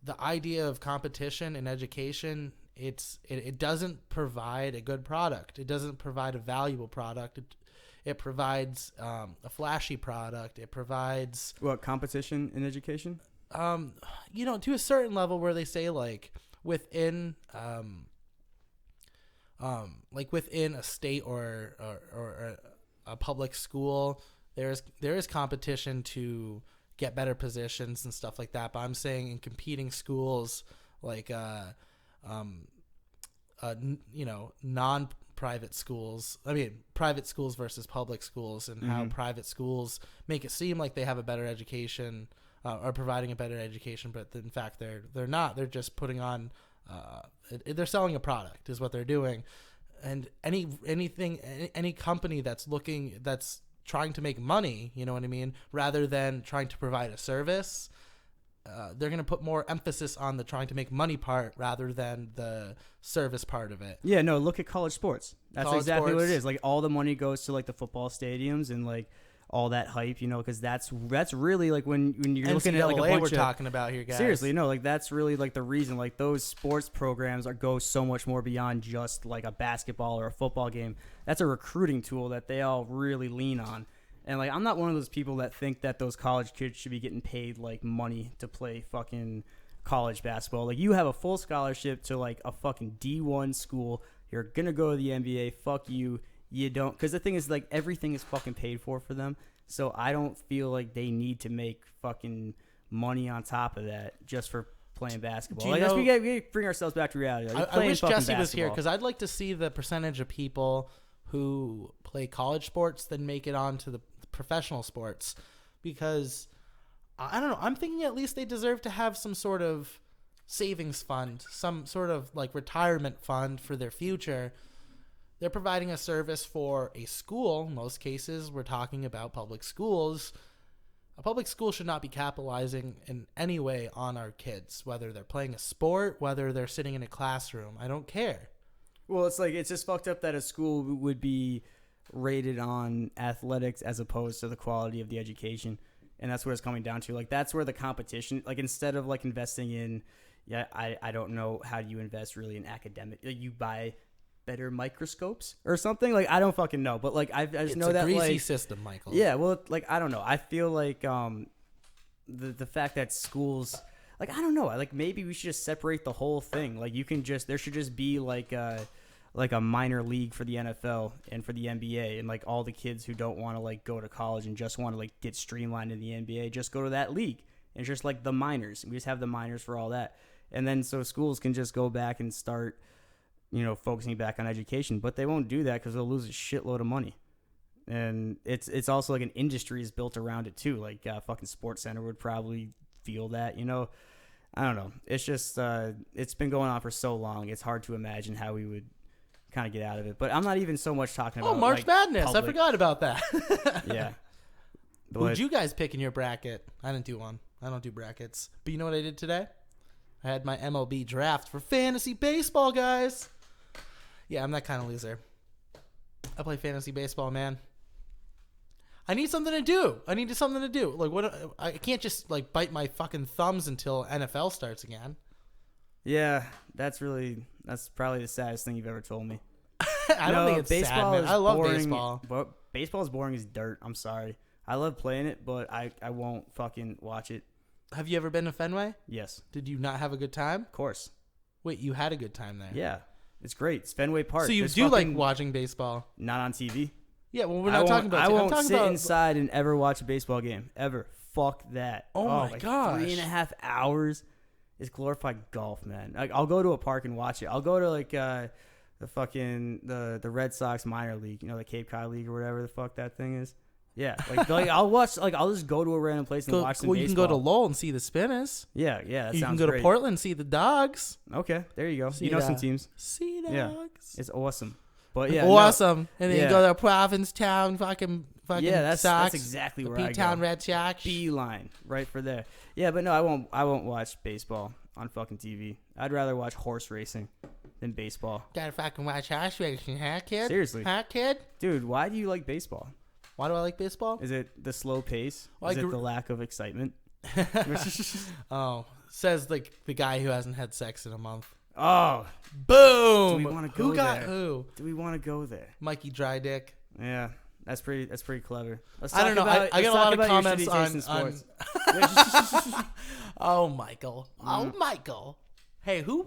Speaker 3: the idea of competition in education, it doesn't provide a good product. It doesn't provide a valuable product. It provides a flashy product. It provides
Speaker 1: What, competition in education?
Speaker 3: to a certain level where they say like within within a state or a public school, there is competition to get better positions and stuff like that. But I'm saying in competing schools, like non-private schools. I mean, private schools versus public schools, and how private schools make it seem like they have a better education, are providing a better education, but in fact they're not. They're just putting on. They're selling a product, is what they're doing. And any company that's trying to make money, you know what I mean, rather than trying to provide a service, they're going to put more emphasis on the trying to make money part rather than the service part of it.
Speaker 1: Yeah, no, look at college sports. That's
Speaker 3: College
Speaker 1: exactly
Speaker 3: sports.
Speaker 1: what it is. Like all the money goes to like the football stadiums and like all that hype, because that's really like when you're looking at like a
Speaker 3: NCAA
Speaker 1: bunch
Speaker 3: we're
Speaker 1: of
Speaker 3: talking about here, guys.
Speaker 1: seriously, no, like that's really like the reason. Like those sports programs go so much more beyond just like a basketball or a football game. That's a recruiting tool that they all really lean on. And like I'm not one of those people that think that those college kids should be getting paid like money to play fucking college basketball. Like you have a full scholarship to like a fucking D1 school. You're gonna go to the NBA. Fuck you. You don't, because the thing is like everything is fucking paid for them. So I don't feel like they need to make fucking money on top of that just for playing basketball. Like we gotta bring ourselves back to reality. Like,
Speaker 3: I wish
Speaker 1: fucking
Speaker 3: Jesse was here,
Speaker 1: basketball.
Speaker 3: because I'd like to see the percentage of people who play college sports then make it on to the professional sports, because I don't know, I'm thinking at least they deserve to have some sort of savings fund, some sort of like retirement fund for their future. They're providing a service for a school. In most cases, we're talking about public schools. A public school should not be capitalizing in any way on our kids, whether they're playing a sport, whether they're sitting in a classroom. I don't care.
Speaker 1: Well, it's like it's just fucked up that a school would be rated on athletics as opposed to the quality of the education, and that's where it's coming down to. Like that's where the competition, like instead of like investing in, I don't know how you invest really in academic. Like you buy better microscopes or something. Like I don't fucking know, but like I just know that
Speaker 3: it's a greasy
Speaker 1: like
Speaker 3: system, Michael.
Speaker 1: yeah. Well, like I don't know. I feel like the fact that schools, like I don't know, like maybe we should just separate the whole thing. Like there should just be like a minor league for the NFL and for the NBA, and like all the kids who don't want to like go to college and just want to like get streamlined in the NBA just go to that league. And it's just like the minors. We just have the minors for all that, and then so schools can just go back and start focusing back on education, but they won't do that because they'll lose a shitload of money. And it's also like an industry is built around it too. Like fucking Sports Center would probably feel that, I don't know. It's just it's been going on for so long. It's hard to imagine how we would kind of get out of it. But I'm not even so much talking about
Speaker 3: March
Speaker 1: like,
Speaker 3: Madness.
Speaker 1: public.
Speaker 3: I forgot about that.
Speaker 1: Yeah.
Speaker 3: Who'd you guys pick in your bracket? I didn't do one. I don't do brackets. But you know what I did today? I had my MLB draft for fantasy baseball, guys. Yeah, I'm that kind of loser. I play fantasy baseball, man. I need something to do. Like what? I can't just like bite my fucking thumbs until NFL starts again.
Speaker 1: Yeah, that's probably the saddest thing you've ever told me.
Speaker 3: I don't think it's baseball. Sad, man. I love baseball.
Speaker 1: But baseball is boring as dirt. I'm sorry. I love playing it, but I won't fucking watch it.
Speaker 3: Have you ever been to Fenway?
Speaker 1: Yes.
Speaker 3: Did you not have a good time?
Speaker 1: Of course.
Speaker 3: Wait, you had a good time there?
Speaker 1: Yeah. It's great. It's Fenway Park.
Speaker 3: So you do like watching baseball?
Speaker 1: Not on TV.
Speaker 3: Yeah, well, we're not talking about.
Speaker 1: I won't sit inside and ever watch a baseball game ever. Fuck that.
Speaker 3: Oh my gosh.
Speaker 1: 3.5 hours is glorified golf, man. Like I'll go to a park and watch it. I'll go to like the fucking the Red Sox minor league, the Cape Cod League or whatever the fuck that thing is. Yeah, like I'll watch. Like I'll just go to a random place and watch some
Speaker 3: Well, you can go to
Speaker 1: baseball.
Speaker 3: Lowell and see the Spinners.
Speaker 1: Yeah, that
Speaker 3: You
Speaker 1: sounds
Speaker 3: can go
Speaker 1: great.
Speaker 3: to Portland and see the Dogs.
Speaker 1: Okay, there you go.
Speaker 3: See
Speaker 1: You know some
Speaker 3: that.
Speaker 1: teams.
Speaker 3: Sea Dogs.
Speaker 1: Yeah. It's awesome. But yeah, no,
Speaker 3: awesome. And then
Speaker 1: yeah.
Speaker 3: you go to Provincetown, fucking
Speaker 1: yeah, that's
Speaker 3: Sox.
Speaker 1: exactly
Speaker 3: the
Speaker 1: where I
Speaker 3: P-Town
Speaker 1: go.
Speaker 3: Red Sox.
Speaker 1: Beeline right for there. Yeah, but no, I won't watch baseball on fucking TV. I'd rather watch horse racing than baseball.
Speaker 3: Gotta fucking watch horse racing, huh, kid?
Speaker 1: Seriously.
Speaker 3: Huh, kid?
Speaker 1: Dude, why do you like baseball?
Speaker 3: Why do I like baseball?
Speaker 1: Is it the slow pace?
Speaker 3: Well,
Speaker 1: Is
Speaker 3: I
Speaker 1: it
Speaker 3: grew-
Speaker 1: the lack of excitement?
Speaker 3: Oh, says like the guy who hasn't had sex in a month.
Speaker 1: Oh,
Speaker 3: Boom.
Speaker 1: Do we wanna go
Speaker 3: Who got
Speaker 1: there?
Speaker 3: who?
Speaker 1: do we want to go there?
Speaker 3: Mikey Drydick.
Speaker 1: Yeah, that's pretty clever. Let's
Speaker 3: I don't
Speaker 1: talk
Speaker 3: know. I
Speaker 1: about-
Speaker 3: got a
Speaker 1: let's
Speaker 3: lot
Speaker 1: talk
Speaker 3: of
Speaker 1: about your
Speaker 3: comments
Speaker 1: shitty taste
Speaker 3: on.
Speaker 1: in sports.
Speaker 3: Oh, Michael.
Speaker 1: Mm.
Speaker 3: Oh, Michael. Hey, who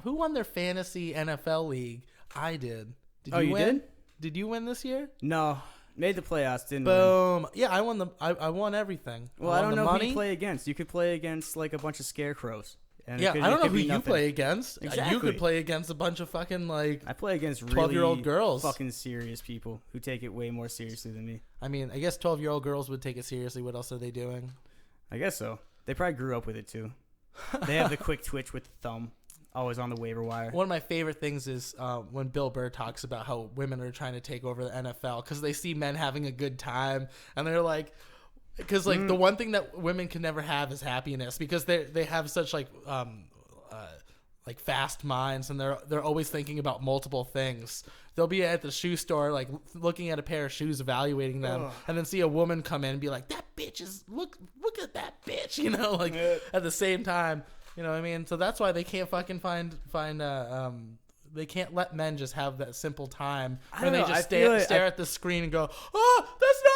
Speaker 3: won their fantasy NFL league? I did. Did
Speaker 1: Oh, you
Speaker 3: win?
Speaker 1: did?
Speaker 3: Did you win this year?
Speaker 1: No, made the playoffs, didn't win.
Speaker 3: Boom. Yeah, I won I won everything.
Speaker 1: Well,
Speaker 3: I
Speaker 1: I
Speaker 3: won
Speaker 1: don't
Speaker 3: the
Speaker 1: know who
Speaker 3: money.
Speaker 1: you play against. You could play against like a bunch of scarecrows. And it
Speaker 3: Yeah,
Speaker 1: could-
Speaker 3: I
Speaker 1: it
Speaker 3: don't know
Speaker 1: could
Speaker 3: who
Speaker 1: be
Speaker 3: you
Speaker 1: nothing.
Speaker 3: play against. You
Speaker 1: Exactly.
Speaker 3: could play against a bunch of fucking like.
Speaker 1: I play against
Speaker 3: 12-year-old
Speaker 1: really
Speaker 3: girls.
Speaker 1: fucking serious people who take it way more seriously than me.
Speaker 3: I mean, I guess 12-year-old girls would take it seriously. What else are they doing?
Speaker 1: I guess so. They probably grew up with it too. They have the quick twitch with the thumb, always on the waiver wire.
Speaker 3: One of my favorite things is when Bill Burr talks about how women are trying to take over the NFL because they see men having a good time, and they're like, because like the one thing that women can never have is happiness because they have such like fast minds and they're always thinking about multiple things. They'll be at the shoe store like looking at a pair of shoes, evaluating them, and then see a woman come in and be like, "That bitch is look at that bitch," you know, like at the same time. You know what I mean? So that's why they can't fucking find they can't let men just have that simple time
Speaker 1: I
Speaker 3: when
Speaker 1: don't
Speaker 3: they
Speaker 1: know,
Speaker 3: just
Speaker 1: I feel like-
Speaker 3: stare at the screen and go, "Oh, that's not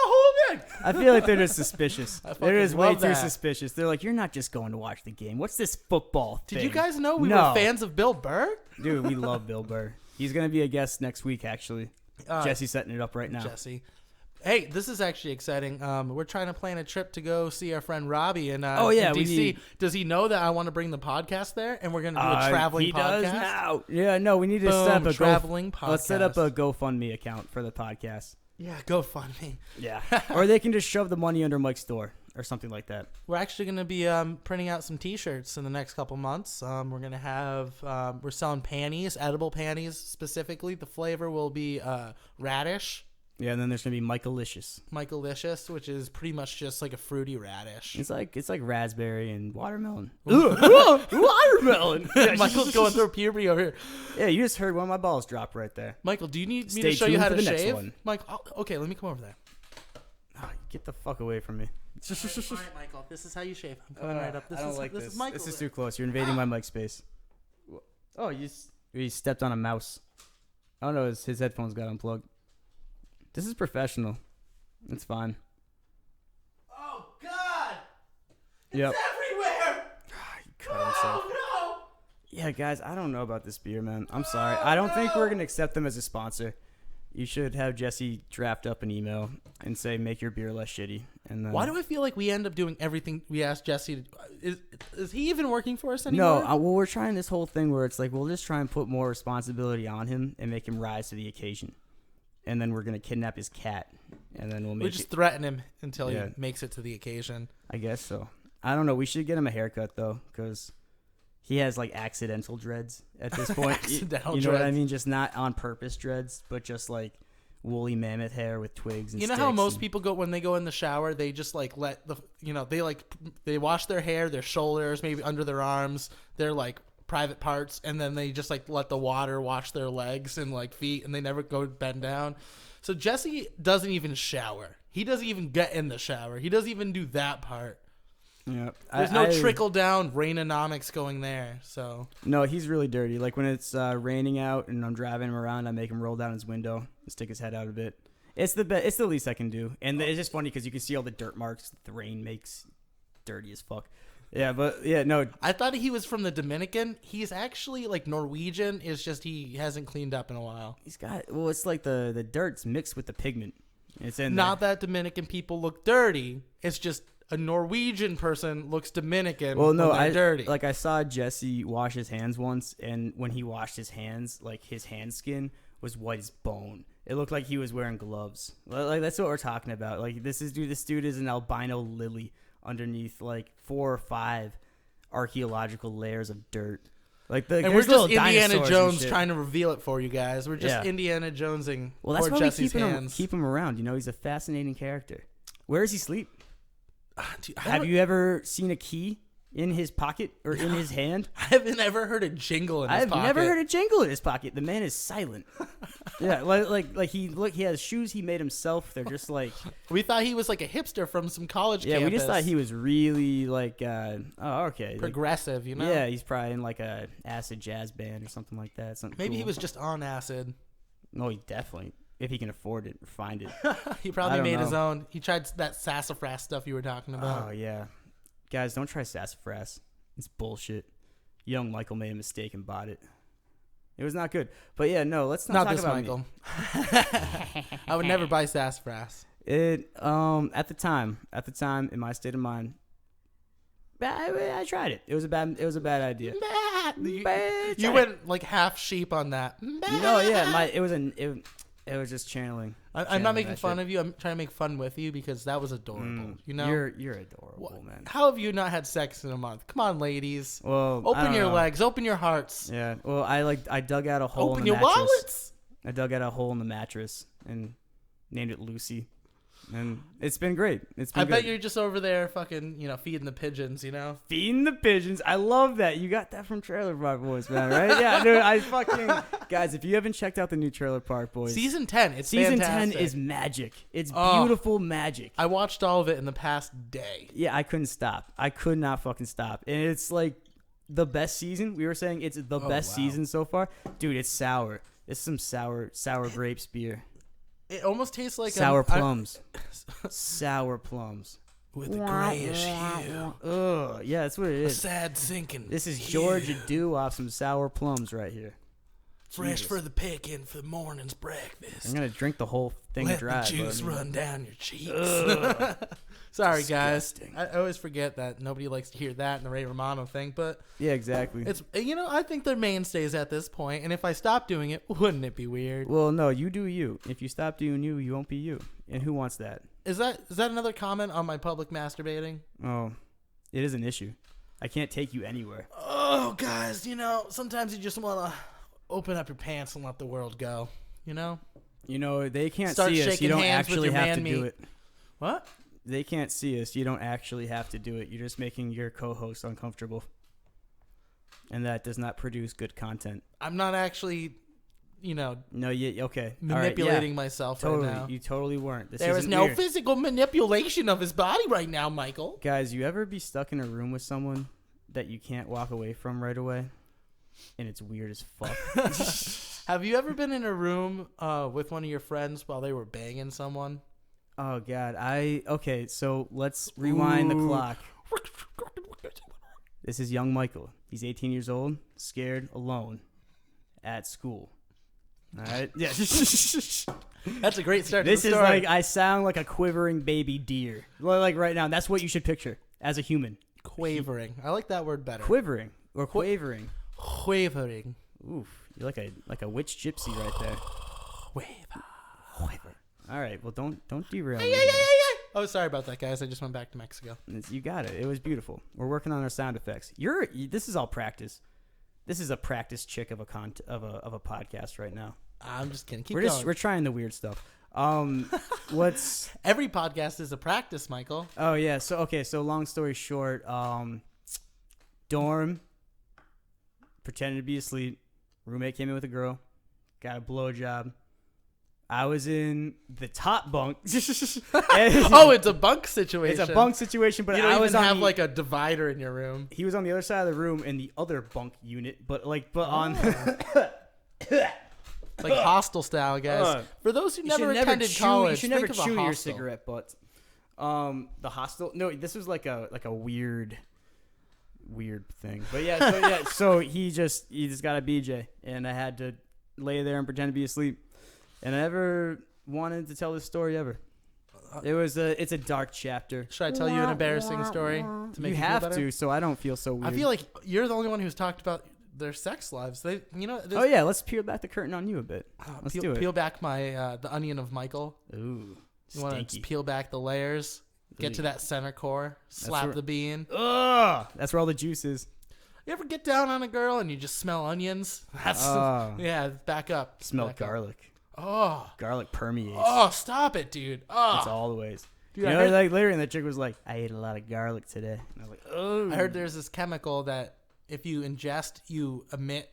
Speaker 3: holding."
Speaker 1: I feel like they're just suspicious.
Speaker 3: I
Speaker 1: They're just
Speaker 3: fucking
Speaker 1: way
Speaker 3: love
Speaker 1: too
Speaker 3: that.
Speaker 1: suspicious. They're like, you're not just going to watch the game. What's this football thing?
Speaker 3: Did you guys know we
Speaker 1: No.
Speaker 3: were fans of Bill Burr?
Speaker 1: Dude, we love Bill Burr. He's going to be a guest next week, actually. Jesse's setting it up right now.
Speaker 3: Jesse. Hey, this is actually exciting. We're trying to plan a trip to go see our friend Robbie in
Speaker 1: Oh, yeah,
Speaker 3: in
Speaker 1: we
Speaker 3: DC.
Speaker 1: need-
Speaker 3: Does he know that I want to bring the podcast there and we're going to do a traveling
Speaker 1: he
Speaker 3: podcast?
Speaker 1: does now. Yeah, no, we need to
Speaker 3: Boom,
Speaker 1: set up a
Speaker 3: traveling podcast.
Speaker 1: Let's set up a GoFundMe account for the podcast.
Speaker 3: Yeah, go fund me.
Speaker 1: Yeah. Or they can just shove the money under Mike's door or something like that.
Speaker 3: We're actually going to be printing out some T-shirts in the next couple months. We're going to have we're selling panties, edible panties specifically. The flavor will be radish,
Speaker 1: Yeah, and then there's going to be Michaelicious.
Speaker 3: Michaelicious, which is pretty much just like a fruity radish.
Speaker 1: It's like raspberry and watermelon.
Speaker 3: Watermelon. Michael's going through puberty over here.
Speaker 1: Yeah, you just heard one of my balls drop right there.
Speaker 3: Michael, do you need me
Speaker 1: Stay
Speaker 3: to show you
Speaker 1: tuned
Speaker 3: how
Speaker 1: for
Speaker 3: to
Speaker 1: the next
Speaker 3: shave?
Speaker 1: one.
Speaker 3: Mike, okay, let me come over there.
Speaker 1: Oh, get the fuck away from me.
Speaker 3: All right, Michael, this is how you shave. I'm coming right up. This
Speaker 1: I don't
Speaker 3: is
Speaker 1: like
Speaker 3: this
Speaker 1: this.
Speaker 3: is Michael.
Speaker 1: This is too close. You're invading my mic space. Oh, you stepped on a mouse. Oh no, his headphones got unplugged. This is professional. It's fine.
Speaker 3: Oh God!
Speaker 1: Yep.
Speaker 3: Everywhere!
Speaker 1: He cut himself.
Speaker 3: Oh
Speaker 1: Yeah, guys, I don't know about this beer, man. I'm sorry. I don't think we're gonna accept them as a sponsor. You should have Jesse draft up an email and say, "Make your beer less shitty." And then
Speaker 3: Why do I feel like we end up doing everything we asked Jesse to? Is he even working for us
Speaker 1: No,
Speaker 3: anymore?
Speaker 1: well, we're trying this whole thing where it's like we'll just try and put more responsibility on him and make him rise to the occasion. And then we're gonna kidnap his cat, and then we'll
Speaker 3: We
Speaker 1: make
Speaker 3: just
Speaker 1: it.
Speaker 3: threaten him until
Speaker 1: Yeah.
Speaker 3: he makes it to the occasion.
Speaker 1: I guess so. I don't know. We should get him a haircut though, because he has like accidental dreads at this point.
Speaker 3: Accidental
Speaker 1: you know what I
Speaker 3: dreads.
Speaker 1: mean? Just not on purpose dreads, but just like woolly mammoth hair with twigs and
Speaker 3: You know how
Speaker 1: sticks
Speaker 3: most
Speaker 1: and-
Speaker 3: people go when they go in the shower, they just like let the they wash their hair, their shoulders, maybe under their arms, their like private parts, and then they just like let the water wash their legs and like feet, and they never go bend down. So Jesse doesn't even shower. He doesn't even get in the shower. He doesn't even do that part.
Speaker 1: Yeah.
Speaker 3: There's no trickle down Rainolomics going there. So
Speaker 1: No, he's really dirty. Like when it's raining out and I'm driving him around, I make him roll down his window and stick his head out a bit. It's it's the least I can do, and it's just funny because you can see all the dirt marks that the rain makes. Dirty as fuck. Yeah, but yeah, no.
Speaker 3: I thought he was from the Dominican. He's actually like Norwegian. It's just he hasn't cleaned up in a while.
Speaker 1: He's got it's like the dirt's mixed with the pigment. It's in
Speaker 3: Not
Speaker 1: there.
Speaker 3: that Dominican people look dirty. It's just a Norwegian person looks Dominican.
Speaker 1: Well, no,
Speaker 3: when they're dirty.
Speaker 1: Like I saw Jesse wash his hands once, and when he washed his hands, like his hand skin was white as bone. It looked like he was wearing gloves. Like that's what we're talking about. Like this dude is an albino lily underneath like 4 or 5 archaeological layers of dirt. Like
Speaker 3: and we're just Indiana Jones trying to reveal it for you guys. We're just Indiana Jonesing.
Speaker 1: Well, that's why
Speaker 3: Jesse's
Speaker 1: we
Speaker 3: hands.
Speaker 1: keep him around. You know, he's a fascinating character. Where does he sleep?
Speaker 3: Dude,
Speaker 1: Have you ever seen a key in his pocket or in his hand?
Speaker 3: I haven't ever heard a jingle in his pocket.
Speaker 1: I've never heard a jingle in his pocket. The man is silent. Yeah, like he has shoes he made himself. They're just like
Speaker 3: We thought he was like a hipster from some college
Speaker 1: yeah.
Speaker 3: campus.
Speaker 1: We just thought he was really like okay,
Speaker 3: progressive,
Speaker 1: like,
Speaker 3: you know?
Speaker 1: Yeah, he's probably in like a acid jazz band or something like that. Something
Speaker 3: Maybe
Speaker 1: cool.
Speaker 3: he was just on acid.
Speaker 1: No, he definitely if he can afford it or find it.
Speaker 3: He
Speaker 1: I
Speaker 3: probably
Speaker 1: don't
Speaker 3: made his
Speaker 1: know.
Speaker 3: own. He tried that sassafras stuff you were talking about.
Speaker 1: Oh yeah, guys, don't try sassafras. It's bullshit. Young Michael made a mistake and bought it. It was not good. But yeah, no, let's not talk
Speaker 3: this
Speaker 1: about
Speaker 3: Michael.
Speaker 1: me.
Speaker 3: I would never buy sassafras.
Speaker 1: It at the time in my state of mind, I tried it. It was a bad idea.
Speaker 3: You went like half sheep on that.
Speaker 1: No, yeah, it was just channeling.
Speaker 3: I'm not making fun of you. I'm trying to make fun with you because that was adorable. You know,
Speaker 1: you're adorable, man.
Speaker 3: How have you not had sex in a month? Come on, ladies.
Speaker 1: Well, I
Speaker 3: Open
Speaker 1: don't
Speaker 3: your
Speaker 1: know.
Speaker 3: legs. Open your hearts.
Speaker 1: Yeah. Well, I dug out a hole
Speaker 3: Open
Speaker 1: in the
Speaker 3: your
Speaker 1: mattress.
Speaker 3: wallets.
Speaker 1: I dug out a hole in the mattress and named it Lucy, and it's been great. It's been
Speaker 3: I bet
Speaker 1: good.
Speaker 3: you're just over there fucking, feeding the pigeons,
Speaker 1: Feeding the pigeons. I love that. You got that from Trailer Park Boys, man, right? Yeah, dude, I fucking... Guys, if you haven't checked out the new Trailer Park Boys...
Speaker 3: Season 10, it's
Speaker 1: Season
Speaker 3: fantastic.
Speaker 1: 10 is magic. It's
Speaker 3: Oh.
Speaker 1: beautiful magic.
Speaker 3: I watched all of it in the past day.
Speaker 1: Yeah, I couldn't stop. I could not fucking stop. And it's like the best season. We were saying it's the best
Speaker 3: wow.
Speaker 1: season so far. Dude, it's sour. It's some sour grapes beer.
Speaker 3: It almost tastes like
Speaker 1: Sour plums. Sour plums.
Speaker 2: With a grayish hue.
Speaker 1: Ugh, yeah, that's what it
Speaker 2: A
Speaker 1: is.
Speaker 2: sad sinking.
Speaker 1: This is
Speaker 2: hue.
Speaker 1: Georgia Dew off some sour plums right here.
Speaker 2: Fresh
Speaker 1: Jesus.
Speaker 2: for the picking for the morning's breakfast.
Speaker 1: I'm gonna drink the whole thing
Speaker 2: Let
Speaker 1: dry.
Speaker 2: the juice
Speaker 1: but I mean-
Speaker 2: run down your cheeks.
Speaker 3: Sorry, guys.
Speaker 1: Disgusting.
Speaker 3: I always forget that nobody likes to hear that in the Ray Romano thing, but
Speaker 1: Yeah, exactly.
Speaker 3: it's I think they're mainstays at this point, and if I stop doing it, wouldn't it be weird?
Speaker 1: Well, no, you do you. If you stop doing you, you won't be you. And who wants that?
Speaker 3: Is that another comment on my public masturbating?
Speaker 1: Oh, it is an issue. I can't take you anywhere.
Speaker 3: Oh, guys, sometimes you just want to open up your pants and let the world go,
Speaker 1: You know, they can't
Speaker 3: Start
Speaker 1: see us.
Speaker 3: shaking
Speaker 1: You don't
Speaker 3: hands with
Speaker 1: actually
Speaker 3: your
Speaker 1: have to
Speaker 3: man
Speaker 1: do
Speaker 3: meat.
Speaker 1: it.
Speaker 3: What?
Speaker 1: They can't see us. You don't actually have to do it. You're just making your co-host uncomfortable. And that does not produce good content.
Speaker 3: I'm not actually,
Speaker 1: No, okay.
Speaker 3: manipulating
Speaker 1: All right,
Speaker 3: myself
Speaker 1: yeah. Totally.
Speaker 3: right now.
Speaker 1: You totally weren't. This
Speaker 3: There is
Speaker 1: isn't
Speaker 3: no
Speaker 1: weird.
Speaker 3: physical manipulation of his body right now, Michael.
Speaker 1: Guys, you ever be stuck in a room with someone that you can't walk away from right away? And it's weird as fuck.
Speaker 3: Have you ever been in a room with one of your friends while they were banging someone?
Speaker 1: Oh, God. Okay, so let's rewind the clock. This is young Michael. He's 18 years old, scared, alone, at school. All right? Yeah.
Speaker 3: That's a great start to
Speaker 1: This
Speaker 3: the
Speaker 1: is
Speaker 3: story.
Speaker 1: like, I sound like a quivering baby deer. Like right now. That's what you should picture as a human.
Speaker 3: Quavering. I like that word better.
Speaker 1: Quivering or quavering.
Speaker 3: Quavering.
Speaker 1: Oof. You're like a witch gypsy right there. Quaver. All right. Well, don't derail me.
Speaker 3: Oh, sorry about that, guys. I just went back to Mexico.
Speaker 1: You got it. It was beautiful. We're working on our sound effects. This is all practice. This is a practice chick of a podcast right now.
Speaker 3: I'm just kidding. Keep
Speaker 1: We're
Speaker 3: going.
Speaker 1: we're trying the weird stuff. What's
Speaker 3: Every podcast is a practice, Michael.
Speaker 1: Oh yeah. So long story short, dorm, pretended to be asleep. Roommate came in with a girl, got a blowjob. I was in the top bunk.
Speaker 3: Oh, it's a bunk situation.
Speaker 1: It's a bunk situation, but
Speaker 3: You don't
Speaker 1: I was
Speaker 3: even
Speaker 1: on
Speaker 3: have
Speaker 1: the,
Speaker 3: like a divider in your room.
Speaker 1: he was on the other side of the room in the other bunk unit, but on.
Speaker 3: Like hostel style, guys. For those who never attended college,
Speaker 1: you should never
Speaker 3: think of a
Speaker 1: chew your
Speaker 3: hostel.
Speaker 1: cigarette butts. The hostel. No, this was like a weird thing. But yeah, so he just got a BJ, and I had to lay there and pretend to be asleep. And I never wanted to tell this story ever. It's a dark chapter.
Speaker 3: Should I tell you an embarrassing story to make
Speaker 1: You
Speaker 3: you
Speaker 1: have
Speaker 3: feel better?
Speaker 1: to, so I don't feel so weird.
Speaker 3: I feel like you're the only one who's talked about their sex lives. They,
Speaker 1: Oh yeah, let's peel back the curtain on you a bit. Let's
Speaker 3: peel,
Speaker 1: do it.
Speaker 3: peel back my the onion of Michael.
Speaker 1: Ooh,
Speaker 3: You want to
Speaker 1: stinky.
Speaker 3: peel back the layers, get to
Speaker 1: Ooh.
Speaker 3: that center core, slap
Speaker 1: where-
Speaker 3: the bean.
Speaker 1: Ugh, that's where all the juice is.
Speaker 3: You ever get down on a girl and you just smell onions? That's
Speaker 1: Oh.
Speaker 3: yeah. Back up.
Speaker 1: Smell
Speaker 3: Back up.
Speaker 1: garlic.
Speaker 3: Oh,
Speaker 1: Garlic permeates.
Speaker 3: oh, stop it, dude. Oh,
Speaker 1: It's all the ways.
Speaker 3: Dude,
Speaker 1: you
Speaker 3: I
Speaker 1: know,
Speaker 3: heard-
Speaker 1: like literally, the chick was like, "I ate a lot of garlic today." And I was like, "Oh."
Speaker 3: I heard there's this chemical that if you ingest, you emit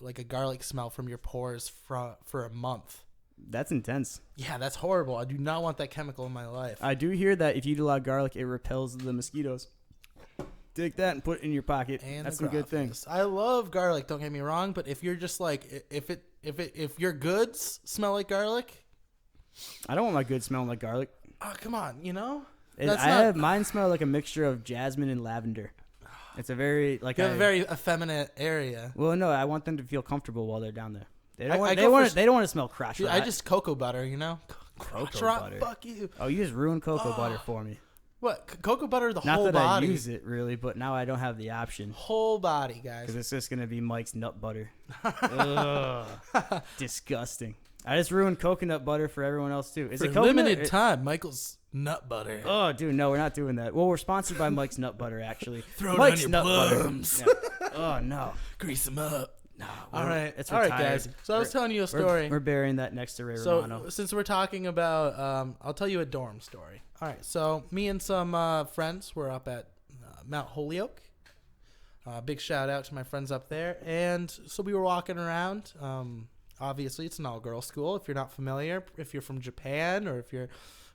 Speaker 3: like a garlic smell from your pores for a month.
Speaker 1: That's intense.
Speaker 3: Yeah, that's horrible. I do not want that chemical in my life.
Speaker 1: I do hear that if you eat a lot of garlic, it repels the mosquitoes. Take that and put it in your pocket.
Speaker 3: And
Speaker 1: That's
Speaker 3: the
Speaker 1: some good
Speaker 3: graphis.
Speaker 1: things.
Speaker 3: I love garlic. Don't get me wrong, but if you're just like if your goods smell like garlic,
Speaker 1: I don't want my good smelling like garlic.
Speaker 3: oh come on,
Speaker 1: I have mine smell like a mixture of jasmine and lavender. It's a very like
Speaker 3: you have a very effeminate area.
Speaker 1: well, no, I want them to feel comfortable while they're down there. They don't
Speaker 3: I
Speaker 1: want.
Speaker 3: go
Speaker 1: They want.
Speaker 3: for-
Speaker 1: They don't want to smell crotch.
Speaker 3: Dude,
Speaker 1: rot.
Speaker 3: I just cocoa butter,
Speaker 1: Cocoa
Speaker 3: Crotch rot,
Speaker 1: butter.
Speaker 3: fuck you.
Speaker 1: Oh, you just ruined cocoa butter for me.
Speaker 3: What cocoa butter? The
Speaker 1: Not
Speaker 3: whole
Speaker 1: that
Speaker 3: body.
Speaker 1: I use it really, but now I don't have the option
Speaker 3: Whole body, guys.
Speaker 1: because it's just gonna be Mike's nut butter. Ugh, disgusting. I just ruined coconut butter for everyone else too. Is
Speaker 3: For
Speaker 1: it coconut?
Speaker 3: limited time, Michael's nut butter.
Speaker 1: Oh, dude, no, we're not doing that. Well, we're sponsored by Mike's Nut Butter, actually.
Speaker 2: Throw it
Speaker 1: Mike's
Speaker 2: on
Speaker 1: Nut
Speaker 2: your plums.
Speaker 1: Butter. Yeah. Oh no,
Speaker 2: Grease them up.
Speaker 1: no.
Speaker 3: All right,
Speaker 1: it's
Speaker 3: all right,
Speaker 1: retired.
Speaker 3: guys. So I was telling you a
Speaker 1: We're-
Speaker 3: story.
Speaker 1: We're burying that next to Ray
Speaker 3: So
Speaker 1: Romano.
Speaker 3: since we're talking about, I'll tell you a dorm story. All right, so me and some friends were up at Mount Holyoke. Big shout out to my friends up there. And so we were walking around. Obviously, it's an all-girl school. If you're not familiar, if you're from Japan, or if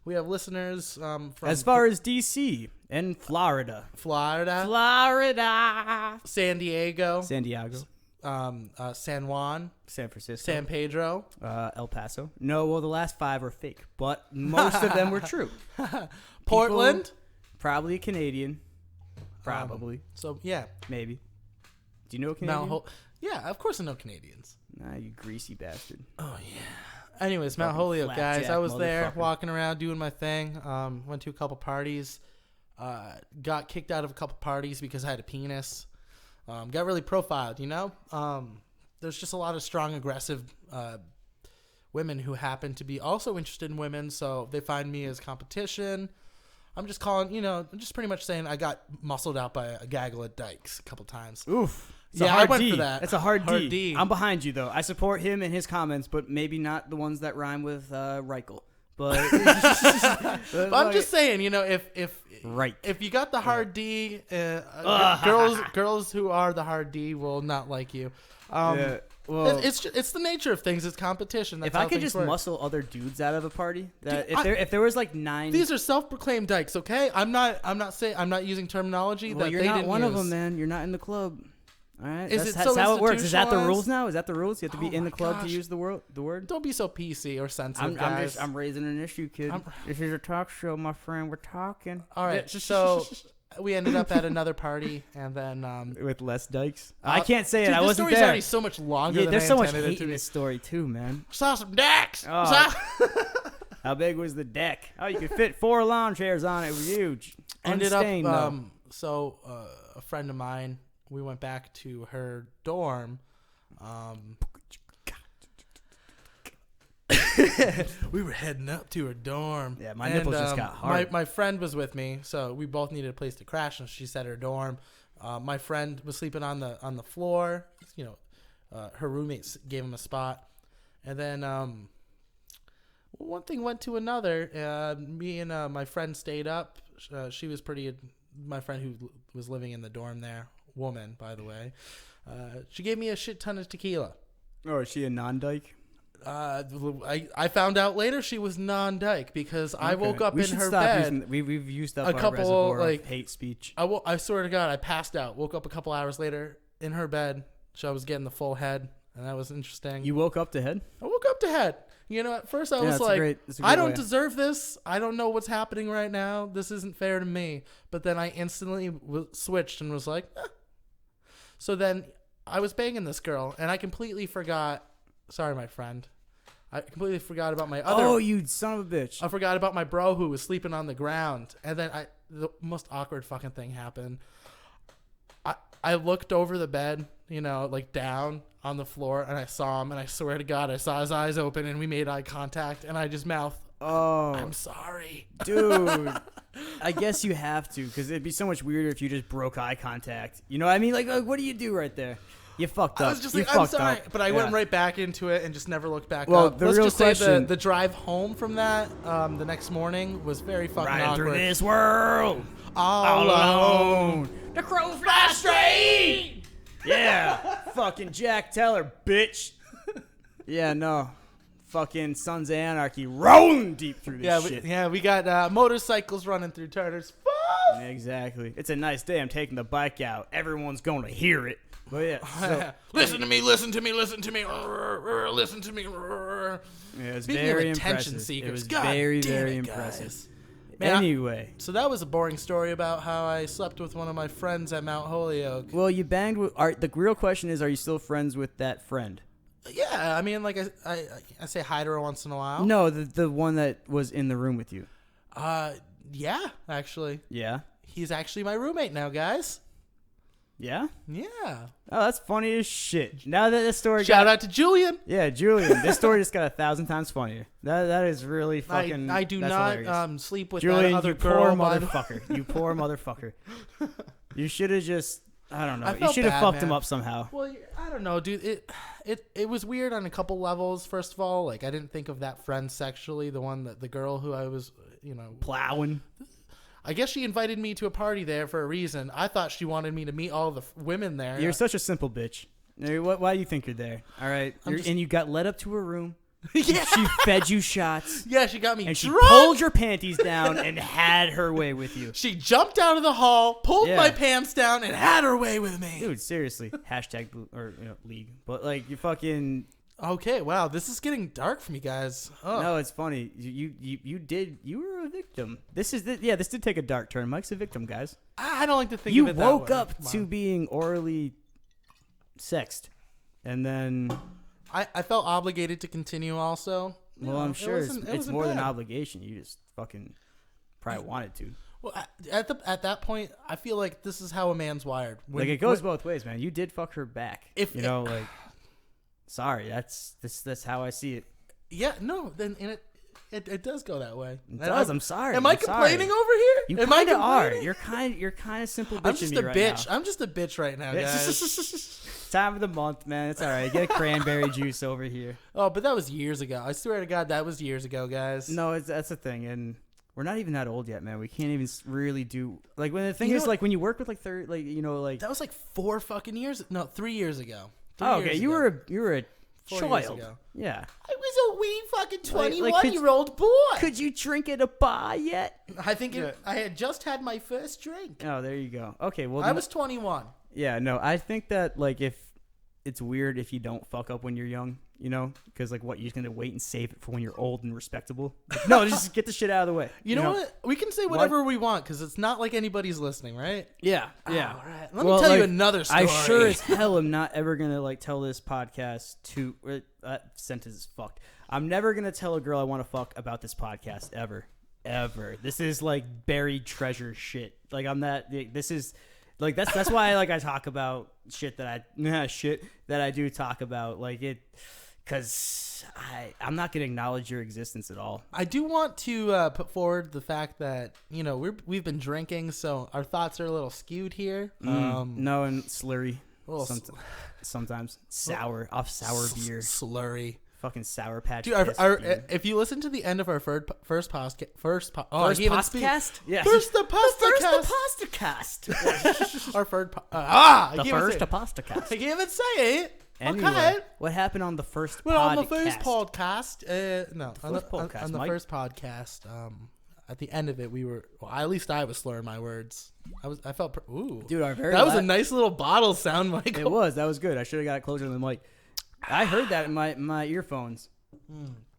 Speaker 3: we have listeners from
Speaker 1: As far as DC and Florida,
Speaker 3: Florida, San Diego,
Speaker 1: San Diego,
Speaker 3: San Juan,
Speaker 1: San Francisco,
Speaker 3: San Pedro,
Speaker 1: El Paso. No, well, the last 5 are fake, but most of them were true.
Speaker 3: Portland.
Speaker 1: Probably a Canadian. Probably,
Speaker 3: So yeah,
Speaker 1: maybe. Do you know a Canadian?
Speaker 3: Yeah, of course I know Canadians.
Speaker 1: Nah, you greasy bastard.
Speaker 3: Oh yeah. Anyways, Mount
Speaker 1: Fucking
Speaker 3: Holyoke, guys. I
Speaker 1: flapjack
Speaker 3: was there
Speaker 1: motherfucker.
Speaker 3: walking around doing my thing. Went to a couple parties. Got kicked out of a couple parties because I had a penis. Got really profiled, There's just a lot of strong, aggressive women who happen to be also interested in women, so they find me as competition. I'm just calling, I'm just pretty much saying I got muscled out by a gaggle of dykes a couple times.
Speaker 1: Oof. It's
Speaker 3: Yeah,
Speaker 1: a hard
Speaker 3: I went
Speaker 1: D.
Speaker 3: for that.
Speaker 1: It's a hard D.
Speaker 3: D.
Speaker 1: I'm behind you, though. I support him and his comments, but maybe not the ones that rhyme with Reichel. But,
Speaker 3: But I'm just saying, if
Speaker 1: Right.
Speaker 3: if you got the hard D, girls who are the hard D will not like you.
Speaker 1: Yeah, well,
Speaker 3: It's the nature of things. It's competition. That's
Speaker 1: if I
Speaker 3: how
Speaker 1: could
Speaker 3: things
Speaker 1: just
Speaker 3: work.
Speaker 1: muscle other dudes out of a party, that
Speaker 3: Dude,
Speaker 1: if there was like 9,
Speaker 3: These are self-proclaimed dykes. Okay, I'm not using terminology
Speaker 1: well,
Speaker 3: that
Speaker 1: you're
Speaker 3: they
Speaker 1: not
Speaker 3: didn't
Speaker 1: one of
Speaker 3: use.
Speaker 1: them, man. You're not in the club. All right,
Speaker 3: Is
Speaker 1: that's,
Speaker 3: it so
Speaker 1: that's how it works. Is that the
Speaker 3: institutionalized?
Speaker 1: rules now? Is that the rules? You have to
Speaker 3: Oh
Speaker 1: be in the
Speaker 3: my
Speaker 1: club to
Speaker 3: gosh.
Speaker 1: use the word.
Speaker 3: Don't be so PC or sensitive,
Speaker 1: I'm
Speaker 3: guys.
Speaker 1: raising an issue, kid. This is a talk show, my friend. We're talking.
Speaker 3: All right, so we ended up at another party, and then
Speaker 1: With Les Dykes. I can't say it.
Speaker 3: dude,
Speaker 1: I
Speaker 3: this
Speaker 1: wasn't
Speaker 3: story's
Speaker 1: there.
Speaker 3: already so much longer.
Speaker 1: Yeah,
Speaker 3: than
Speaker 1: there's
Speaker 3: I
Speaker 1: so much
Speaker 3: intended it
Speaker 1: hate
Speaker 3: to
Speaker 1: in
Speaker 3: be.
Speaker 1: this story too, man.
Speaker 3: Saw some dicks.
Speaker 1: Oh. How big was the deck? Oh, you could fit 4 lawn chairs on it. It was huge.
Speaker 3: Ended up
Speaker 1: Unstained, though.
Speaker 3: so a friend of mine, we went back to her dorm. We were heading up to her dorm.
Speaker 1: Yeah, my nipples just got hard.
Speaker 3: My friend was with me, so we both needed a place to crash, and she said her dorm. My friend was sleeping on the floor. Her roommates gave him a spot, and then one thing went to another. Me and my friend stayed up. She was my friend who was living in the dorm there, woman, by the way. She gave me a shit ton of tequila.
Speaker 1: Oh, is she a non-dyke?
Speaker 3: I found out later she was non-dyke because I woke up
Speaker 1: we
Speaker 3: in
Speaker 1: should
Speaker 3: her
Speaker 1: stop
Speaker 3: bed.
Speaker 1: Using, we've used up
Speaker 3: a
Speaker 1: our
Speaker 3: couple,
Speaker 1: reservoir
Speaker 3: like-
Speaker 1: of hate speech.
Speaker 3: I swear to God, I passed out. Woke up a couple hours later in her bed. So I was getting the full head, and that was interesting.
Speaker 1: You woke up to head?
Speaker 3: I woke up to head. At first I
Speaker 1: Yeah,
Speaker 3: was
Speaker 1: it's a
Speaker 3: like,
Speaker 1: great
Speaker 3: I don't
Speaker 1: way.
Speaker 3: deserve this. I don't know what's happening right now. This isn't fair to me. But then I instantly switched and was like, eh. So then I was banging this girl, and I completely forgot. Sorry, my friend. I completely forgot about my other.
Speaker 1: Oh, you son of a bitch.
Speaker 3: I forgot about my bro who was sleeping on the ground. And then the most awkward fucking thing happened. I looked over the bed like down on the floor, and I saw him, and I swear to God, I saw his eyes open, and we made eye contact, and I just mouthed,
Speaker 1: Oh,
Speaker 3: "I'm sorry."
Speaker 1: dude. I guess you have to, because it'd be so much weirder if you just broke eye contact. You know what I mean? Like what do you do right there? You fucked up.
Speaker 3: I was just
Speaker 1: You
Speaker 3: like, "I'm
Speaker 1: fucked
Speaker 3: sorry,"
Speaker 1: up.
Speaker 3: but I
Speaker 1: Yeah.
Speaker 3: went right back into it and just never looked back
Speaker 1: Well,
Speaker 3: up.
Speaker 1: the
Speaker 3: Let's
Speaker 1: real
Speaker 3: just say
Speaker 1: question-
Speaker 3: the drive home from that, the next morning was very fucking
Speaker 1: Riding
Speaker 3: awkward.
Speaker 1: through this world
Speaker 3: All alone.
Speaker 1: The crow fly straight. Yeah, fucking Jack Teller, bitch. Yeah, no, fucking Sons of Anarchy rolling deep through this shit.
Speaker 3: We got motorcycles running through Turner's.
Speaker 1: Exactly. It's a nice day. I'm taking the bike out. Everyone's going to hear it. But yeah, so,
Speaker 2: Listen to me, listen to me, listen to me, listen to me.
Speaker 1: yeah, it was
Speaker 3: Speaking
Speaker 1: very
Speaker 3: of attention
Speaker 1: impressive.
Speaker 3: seekers,
Speaker 1: It was
Speaker 3: God
Speaker 1: very,
Speaker 3: damn
Speaker 1: very
Speaker 3: it,
Speaker 1: impressive.
Speaker 3: guys. Man,
Speaker 1: Anyway,
Speaker 3: So that was a boring story about how I slept with one of my friends at Mount Holyoke.
Speaker 1: well, you banged with. The real question is, are you still friends with that friend?
Speaker 3: Yeah, I mean, like I say hi to her once in a while.
Speaker 1: No, the one that was in the room with you.
Speaker 3: Yeah, actually,
Speaker 1: Yeah.
Speaker 3: he's actually my roommate now, guys.
Speaker 1: Yeah.
Speaker 3: Yeah.
Speaker 1: Oh, that's funny as shit. Now that this story
Speaker 3: Shout
Speaker 1: got,
Speaker 3: out to Julian.
Speaker 1: yeah, Julian, this story just got 1,000 times funnier. That is really fucking.
Speaker 3: I do
Speaker 1: that's
Speaker 3: not
Speaker 1: hilarious.
Speaker 3: sleep with
Speaker 1: Julian,
Speaker 3: that other
Speaker 1: you
Speaker 3: girl.
Speaker 1: poor
Speaker 3: by the-
Speaker 1: motherfucker. You poor motherfucker. You should have just. I don't know.
Speaker 3: I
Speaker 1: You
Speaker 3: felt
Speaker 1: should have
Speaker 3: bad,
Speaker 1: fucked him
Speaker 3: man.
Speaker 1: up somehow.
Speaker 3: Well, I don't know, dude. It was weird on a couple levels. First of all, like I didn't think of that friend sexually. The girl who I was,
Speaker 1: Plowing.
Speaker 3: I guess she invited me to a party there for a reason. I thought she wanted me to meet all the women there.
Speaker 1: You're such a simple bitch. Why do you think you're there? All right. And you got led up to her room.
Speaker 3: Yeah.
Speaker 1: She fed you shots.
Speaker 3: Yeah, she got me
Speaker 1: And she
Speaker 3: drunk.
Speaker 1: pulled your panties down and had her way with you.
Speaker 3: She jumped out of the hall, pulled
Speaker 1: Yeah.
Speaker 3: my pants down, and had her way with me.
Speaker 1: Dude, seriously. Hashtag league. But like you fucking.
Speaker 3: Okay, wow, this is getting dark for me, guys. Oh.
Speaker 1: No, it's funny. You were a victim. This did take a dark turn. Mike's a victim, guys.
Speaker 3: I don't like to think
Speaker 1: You
Speaker 3: of it that
Speaker 1: woke
Speaker 3: way.
Speaker 1: up to being orally sexed. And then,
Speaker 3: I felt obligated to continue also.
Speaker 1: well, I'm sure it's
Speaker 3: wasn't
Speaker 1: more than
Speaker 3: bad.
Speaker 1: obligation. You just fucking probably wanted to.
Speaker 3: Well, at that point, I feel like this is how a man's wired.
Speaker 1: Like it goes both ways, man. You did fuck her back.
Speaker 3: If-
Speaker 1: Sorry, that's how I see it.
Speaker 3: Yeah, no, then it does go that way.
Speaker 1: It does. I'm sorry.
Speaker 3: Am I
Speaker 1: I'm sorry.
Speaker 3: complaining over here?
Speaker 1: You
Speaker 3: Am I
Speaker 1: kind of are.
Speaker 3: complaining?
Speaker 1: You're kind of simple bitching
Speaker 3: I'm just
Speaker 1: me
Speaker 3: a
Speaker 1: right
Speaker 3: bitch.
Speaker 1: now.
Speaker 3: I'm just a bitch right now, guys.
Speaker 1: Time of the month, man. It's all right. Get a cranberry juice over here.
Speaker 3: Oh, but that was years ago. I swear to God, that was years ago, guys.
Speaker 1: No, that's the thing, and we're not even that old yet, man. We can't even really do like when the thing
Speaker 3: You know
Speaker 1: is
Speaker 3: what?
Speaker 1: like when you work with like third, like
Speaker 3: That was like 4 fucking years. No, 3 years ago.
Speaker 1: oh, okay, you were a
Speaker 3: 4
Speaker 1: child.
Speaker 3: years ago.
Speaker 1: Yeah.
Speaker 3: I was a wee fucking
Speaker 1: 21-year-old
Speaker 3: boy.
Speaker 1: Could you drink at a bar yet?
Speaker 3: I think I had just had my first drink.
Speaker 1: Oh, there you go. Okay, well
Speaker 3: I was 21.
Speaker 1: yeah, no, I think that like if it's weird if you don't fuck up when you're young, because like what you're just gonna wait and save it for when you're old and respectable. Like, no, just get the shit out of the way.
Speaker 3: You know what? We can say whatever we want because it's not like anybody's listening, right?
Speaker 1: Yeah, yeah.
Speaker 3: All right. Let me tell you another story.
Speaker 1: I sure as hell am not ever gonna like tell this podcast to. That sentence is fucked. I'm never gonna tell a girl I want to fuck about this podcast ever. This is like buried treasure shit. Like I'm that. This is. Like that's why like I talk about shit that I do talk about like it, because I'm not gonna acknowledge your existence at all.
Speaker 3: I do want to put forward the fact that we've been drinking, so our thoughts are a little skewed here.
Speaker 1: No, and slurry.
Speaker 3: Little
Speaker 1: Sometimes sour beer,
Speaker 3: slurry.
Speaker 1: fucking Sour Patch.
Speaker 3: Dude,
Speaker 1: Kiss beer.
Speaker 3: if you listen to the end of our first podcast,
Speaker 1: First podcast? Yeah.
Speaker 3: First the
Speaker 1: podcast.
Speaker 3: our third
Speaker 1: The
Speaker 3: first
Speaker 1: first podcast.
Speaker 3: I can't even say it.
Speaker 1: Anyway,
Speaker 3: Okay.
Speaker 1: what happened on the first
Speaker 3: Well,
Speaker 1: podcast?
Speaker 3: on the first podcast, no, on the,
Speaker 1: first podcast,
Speaker 3: on the
Speaker 1: Mike.
Speaker 3: first podcast, at the end of it, we were, well, at least I was slurring my words. I felt, ooh,
Speaker 1: Dude, our very
Speaker 3: that was a nice little bottle sound, Michael.
Speaker 1: It was. That was good. I should have got it closer to the mic. I heard that in my earphones.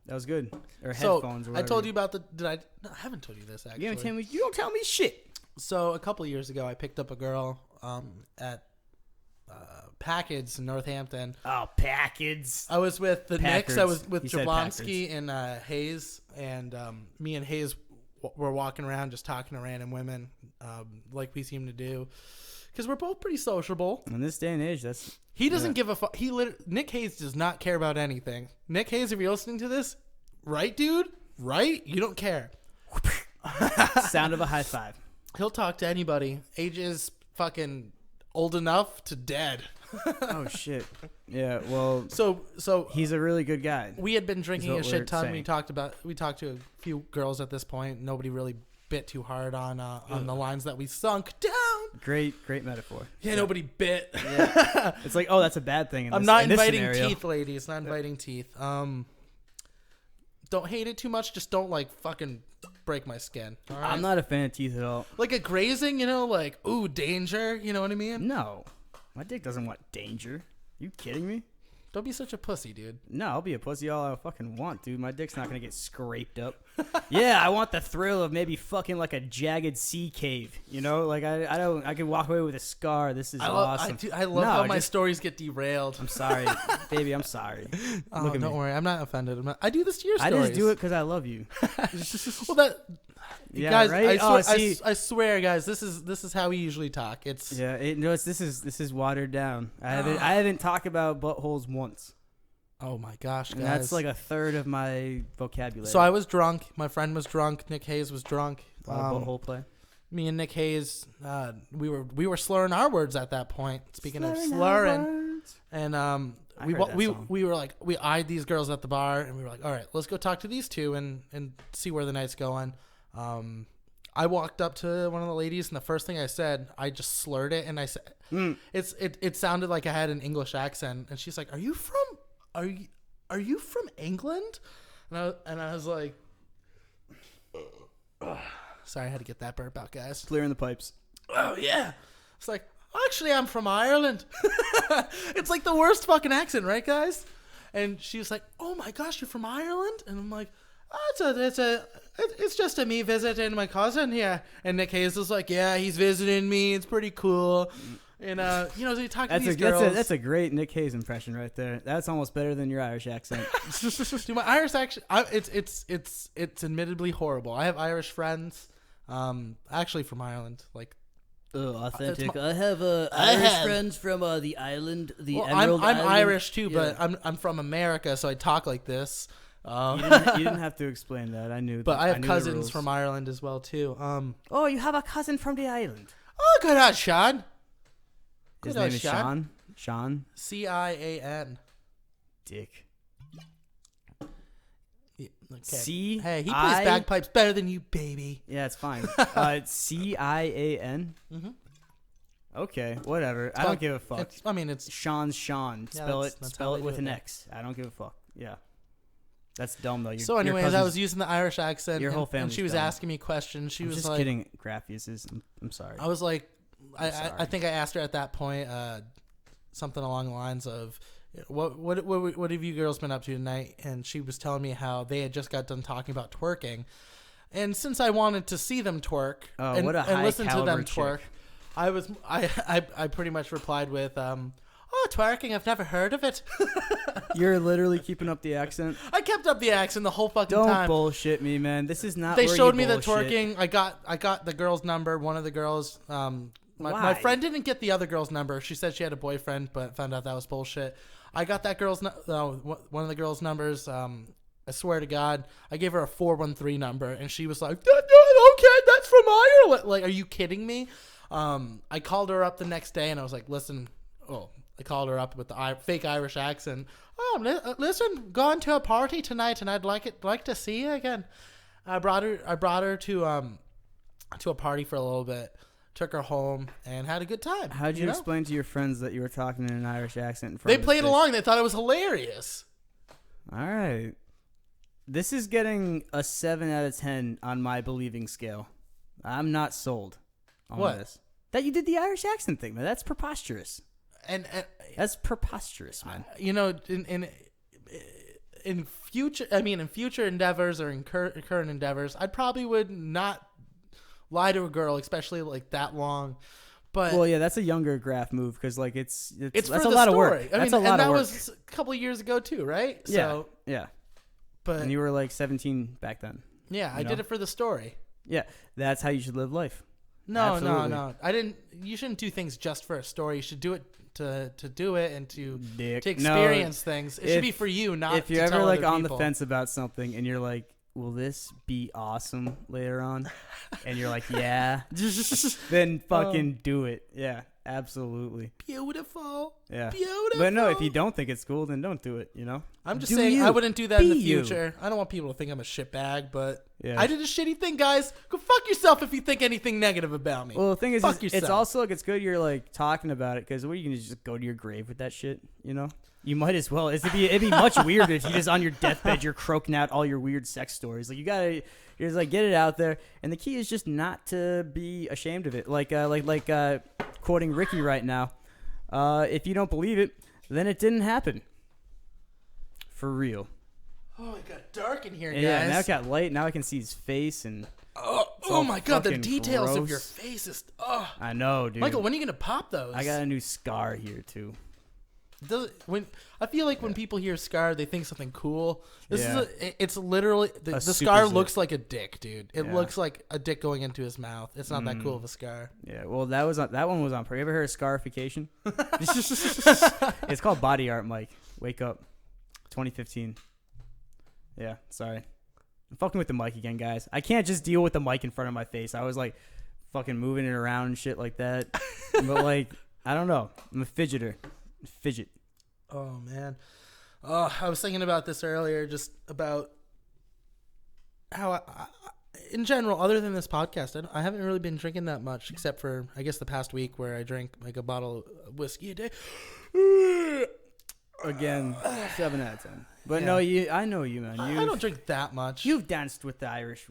Speaker 1: That was good. Or
Speaker 3: So
Speaker 1: headphones. Or
Speaker 3: I
Speaker 1: whatever.
Speaker 3: told you about no, I haven't told you this actually.
Speaker 1: You don't tell me shit.
Speaker 3: So a couple years ago, I picked up a girl at Package in Northampton.
Speaker 1: Oh, Packers.
Speaker 3: I was with the Knicks. I was with
Speaker 1: He said
Speaker 3: Jablonski and Hayes, and me and Hayes were walking around just talking to random women, like we seem to do. because we're both pretty sociable.
Speaker 1: In this day and age, that's
Speaker 3: He doesn't give a fuck. Nick Hayes does not care about anything. Nick Hayes, if you're listening to this, right, dude? Right? You don't care.
Speaker 1: sound of a high five.
Speaker 3: He'll talk to anybody. Ages fucking old enough to dead.
Speaker 1: Oh shit. Yeah. Well,
Speaker 3: So
Speaker 1: he's a really good guy.
Speaker 3: we had been drinking
Speaker 1: what
Speaker 3: a shit
Speaker 1: we're
Speaker 3: ton.
Speaker 1: saying.
Speaker 3: We talked to a few girls at this point. Nobody really bit too hard on the lines that we sunk down.
Speaker 1: Great metaphor.
Speaker 3: Yeah, nobody bit.
Speaker 1: Yeah. It's like, oh, that's a bad thing.
Speaker 3: I'm not
Speaker 1: in this
Speaker 3: inviting
Speaker 1: scenario.
Speaker 3: teeth, ladies. Not inviting teeth. Don't hate it too much. Just don't like fucking break my skin. All right?
Speaker 1: I'm not a fan of teeth at all.
Speaker 3: Like a grazing, like ooh, danger. You know what I mean?
Speaker 1: No, my dick doesn't want danger. You kidding me?
Speaker 3: Don't be such a pussy, dude.
Speaker 1: No, I'll be a pussy all I fucking want, dude. My dick's not gonna get scraped up. Yeah, I want the thrill of maybe fucking like a jagged sea cave. You know, like I can walk away with a scar. This is awesome.
Speaker 3: I love
Speaker 1: No,
Speaker 3: how my
Speaker 1: just-
Speaker 3: stories get derailed.
Speaker 1: I'm sorry, baby. I'm sorry.
Speaker 3: Oh,
Speaker 1: Look at
Speaker 3: don't
Speaker 1: me.
Speaker 3: worry. I'm not offended. I do this to your
Speaker 1: I
Speaker 3: stories.
Speaker 1: just do it because I love you.
Speaker 3: Well, that
Speaker 1: Yeah,
Speaker 3: guys,
Speaker 1: right?
Speaker 3: I swear, guys, this is how we usually talk. It's
Speaker 1: Yeah, this is watered down. I haven't talked about buttholes once,
Speaker 3: oh my gosh, guys.
Speaker 1: and that's like a third of my vocabulary.
Speaker 3: So I was drunk. My friend was drunk. Nick Hayes was drunk.
Speaker 1: a lot of butthole play.
Speaker 3: Me and Nick Hayes, we were slurring our words at that point. Speaking of slurring, and
Speaker 1: I heard that song.
Speaker 3: we were like, we eyed these girls at the bar, and we were like, all right, let's go talk to these two and see where the night's going. I walked up to one of the ladies, and the first thing I said, I just slurred it, and I said, it sounded like I had an English accent, and she's like, are you from England? And I was like, sorry, I had to get that burp out, guys.
Speaker 1: Clearing the pipes.
Speaker 3: Oh yeah. It's like, actually, I'm from Ireland. It's like the worst fucking accent, right, guys? And she's like, oh my gosh, you're from Ireland? And I'm like, oh, it's just a me visiting my cousin here. And Nick Hayes is like, yeah, he's visiting me. It's pretty cool. And so you talk to these girls.
Speaker 1: That's a great Nick Hayes impression right there. That's almost better than your Irish accent.
Speaker 3: Dude, my Irish accent, it's admittedly horrible. I have Irish friends, actually from Ireland, like.
Speaker 1: Authentic. I have Irish friends from the island, the Emerald
Speaker 3: I'm
Speaker 1: Island.
Speaker 3: Irish too,
Speaker 1: Yeah.
Speaker 3: but I'm from America, so I talk like this.
Speaker 1: You didn't have to explain that. I knew.
Speaker 3: But I have
Speaker 1: knew the
Speaker 3: cousins
Speaker 1: rules.
Speaker 3: from Ireland as well too.
Speaker 1: Oh, you have a cousin from the island.
Speaker 3: Oh, good on Sean.
Speaker 1: His
Speaker 3: Good
Speaker 1: name
Speaker 3: on
Speaker 1: is Sean. Sean.
Speaker 3: Cian.
Speaker 1: Dick.
Speaker 3: Yeah, okay.
Speaker 1: C.
Speaker 3: Hey, he plays bagpipes better than you, baby.
Speaker 1: Yeah, it's fine. Cian.
Speaker 3: Mhm.
Speaker 1: Okay, whatever. I don't give a fuck.
Speaker 3: It's
Speaker 1: Sean's Sean.
Speaker 3: Yeah,
Speaker 1: Spell
Speaker 3: that's
Speaker 1: Spell
Speaker 3: how
Speaker 1: it
Speaker 3: they
Speaker 1: with
Speaker 3: do
Speaker 1: an
Speaker 3: it.
Speaker 1: X. I don't give a fuck. Yeah. That's dumb though.
Speaker 3: so. Anyways, I was using the Irish accent,
Speaker 1: Your whole
Speaker 3: and
Speaker 1: family's
Speaker 3: she was
Speaker 1: dumb.
Speaker 3: asking me questions. She
Speaker 1: I'm
Speaker 3: was
Speaker 1: just
Speaker 3: like,
Speaker 1: kidding, Graphius. I'm sorry.
Speaker 3: I was like, I
Speaker 1: sorry.
Speaker 3: think I asked her at that point something along the lines of, what have you girls been up to tonight? And she was telling me how they had just got done talking about twerking, and since I wanted to see them twerk and,
Speaker 1: what a
Speaker 3: and listen to
Speaker 1: high-caliber
Speaker 3: them twerk,
Speaker 1: chick.
Speaker 3: I pretty much replied with oh, twerking, I've never heard of it.
Speaker 1: You're literally keeping up the accent.
Speaker 3: I kept up the accent the whole fucking
Speaker 1: Don't
Speaker 3: time.
Speaker 1: bullshit me, man. This is not.
Speaker 3: They
Speaker 1: where
Speaker 3: showed
Speaker 1: you
Speaker 3: me the
Speaker 1: bullshit.
Speaker 3: twerking. I got the girl's number. One of the girls, my
Speaker 1: Why?
Speaker 3: friend didn't get the other girl's number. She said she had a boyfriend, but found out that was bullshit. I got that girl's one of the girl's numbers. I swear to God, I gave her a 413 number, and she was like, "Okay, that's from Ireland." Like, are you kidding me? I called her up the next day, and I was like, "Listen, I called her up with the fake Irish accent. Oh, listen, going to a party tonight, and I'd like to see you again." I brought her to a party for a little bit, took her home, and had a good time.
Speaker 1: How'd you
Speaker 3: know?
Speaker 1: explain to your friends that you were talking in an Irish accent in front
Speaker 3: They
Speaker 1: of this
Speaker 3: played
Speaker 1: bitch?
Speaker 3: along. They thought it was hilarious.
Speaker 1: All right. This is getting a 7 out of 10 on my believing scale. I'm not sold on
Speaker 3: What?
Speaker 1: this. That you did the Irish accent thing, man. That's preposterous.
Speaker 3: And
Speaker 1: That's preposterous, man.
Speaker 3: you know, in future endeavors or in current endeavors, I probably would not lie to a girl, especially like that long. But
Speaker 1: Well, yeah, that's a younger graph move because, like, it's
Speaker 3: it's
Speaker 1: that's
Speaker 3: for
Speaker 1: a
Speaker 3: the
Speaker 1: lot of
Speaker 3: story.
Speaker 1: work.
Speaker 3: I
Speaker 1: That's
Speaker 3: mean,
Speaker 1: a lot
Speaker 3: and that
Speaker 1: of work.
Speaker 3: was a couple of years ago too, right?
Speaker 1: Yeah,
Speaker 3: So,
Speaker 1: yeah.
Speaker 3: but
Speaker 1: And you were like 17 back then.
Speaker 3: yeah, I
Speaker 1: know?
Speaker 3: did it for the story.
Speaker 1: Yeah, that's how you should live life.
Speaker 3: No,
Speaker 1: Absolutely.
Speaker 3: no. I didn't. You shouldn't do things just for a story. You should do it to do it and to
Speaker 1: Dick.
Speaker 3: experience things. It should be for you, not
Speaker 1: if you're
Speaker 3: to
Speaker 1: ever
Speaker 3: tell
Speaker 1: like
Speaker 3: other
Speaker 1: on the
Speaker 3: people.
Speaker 1: fence about something and you're like, will this be awesome later on? And you're like, yeah. Then fucking do it. Yeah, absolutely.
Speaker 3: Beautiful.
Speaker 1: Yeah.
Speaker 3: Beautiful.
Speaker 1: But no, if you don't think it's cool, then don't do it, you know?
Speaker 3: I'm just
Speaker 1: Do
Speaker 3: saying
Speaker 1: you.
Speaker 3: I wouldn't do that in the
Speaker 1: Be you.
Speaker 3: future. I don't want people to think I'm a shitbag, but
Speaker 1: Yeah.
Speaker 3: I did a shitty thing, guys. Go fuck yourself if you think anything negative about me.
Speaker 1: Well, the thing is,
Speaker 3: Fuck
Speaker 1: it's
Speaker 3: yourself.
Speaker 1: also like it's good you're like talking about it because what are you gonna just go to your grave with that shit? You know, you might as well. It'd be much weirder if you just on your deathbed you're croaking out all your weird sex stories. Like you're just like get it out there, and the key is just not to be ashamed of it. Like quoting Ricky right now, if you don't believe it, then it didn't happen. For real.
Speaker 3: Oh, it got dark in here,
Speaker 1: And
Speaker 3: guys.
Speaker 1: yeah, now it got light. Now I can see his face, and
Speaker 3: oh
Speaker 1: all
Speaker 3: my god, the
Speaker 1: fucking
Speaker 3: details of
Speaker 1: gross.
Speaker 3: your face is. Oh.
Speaker 1: I know, dude.
Speaker 3: Michael, when are you gonna pop those?
Speaker 1: I got a new scar here too.
Speaker 3: I feel like when people hear scar, they think something cool.
Speaker 1: Yeah.
Speaker 3: It's literally the
Speaker 1: A
Speaker 3: scar
Speaker 1: super zip.
Speaker 3: looks like a dick, dude. It
Speaker 1: Yeah.
Speaker 3: looks like a dick going into his mouth. It's not that cool of a scar.
Speaker 1: Yeah, well, that one was on. You ever heard of scarification? It's called body art, Mike. Wake up, 2015. Yeah, sorry, I'm fucking with the mic again, guys. I can't just deal with the mic in front of my face. I was like, fucking moving it around and shit like that. But like, I don't know. I'm a fidgeter. Fidget.
Speaker 3: Oh man, I was thinking about this earlier, just about how I in general, other than this podcast, I haven't really been drinking that much, except for I guess the past week where I drank like a bottle of whiskey a day.
Speaker 1: Again, 7 out of 10. But
Speaker 3: Yeah.
Speaker 1: no, I know you, man.
Speaker 3: I don't drink that much.
Speaker 1: You've danced with the Irish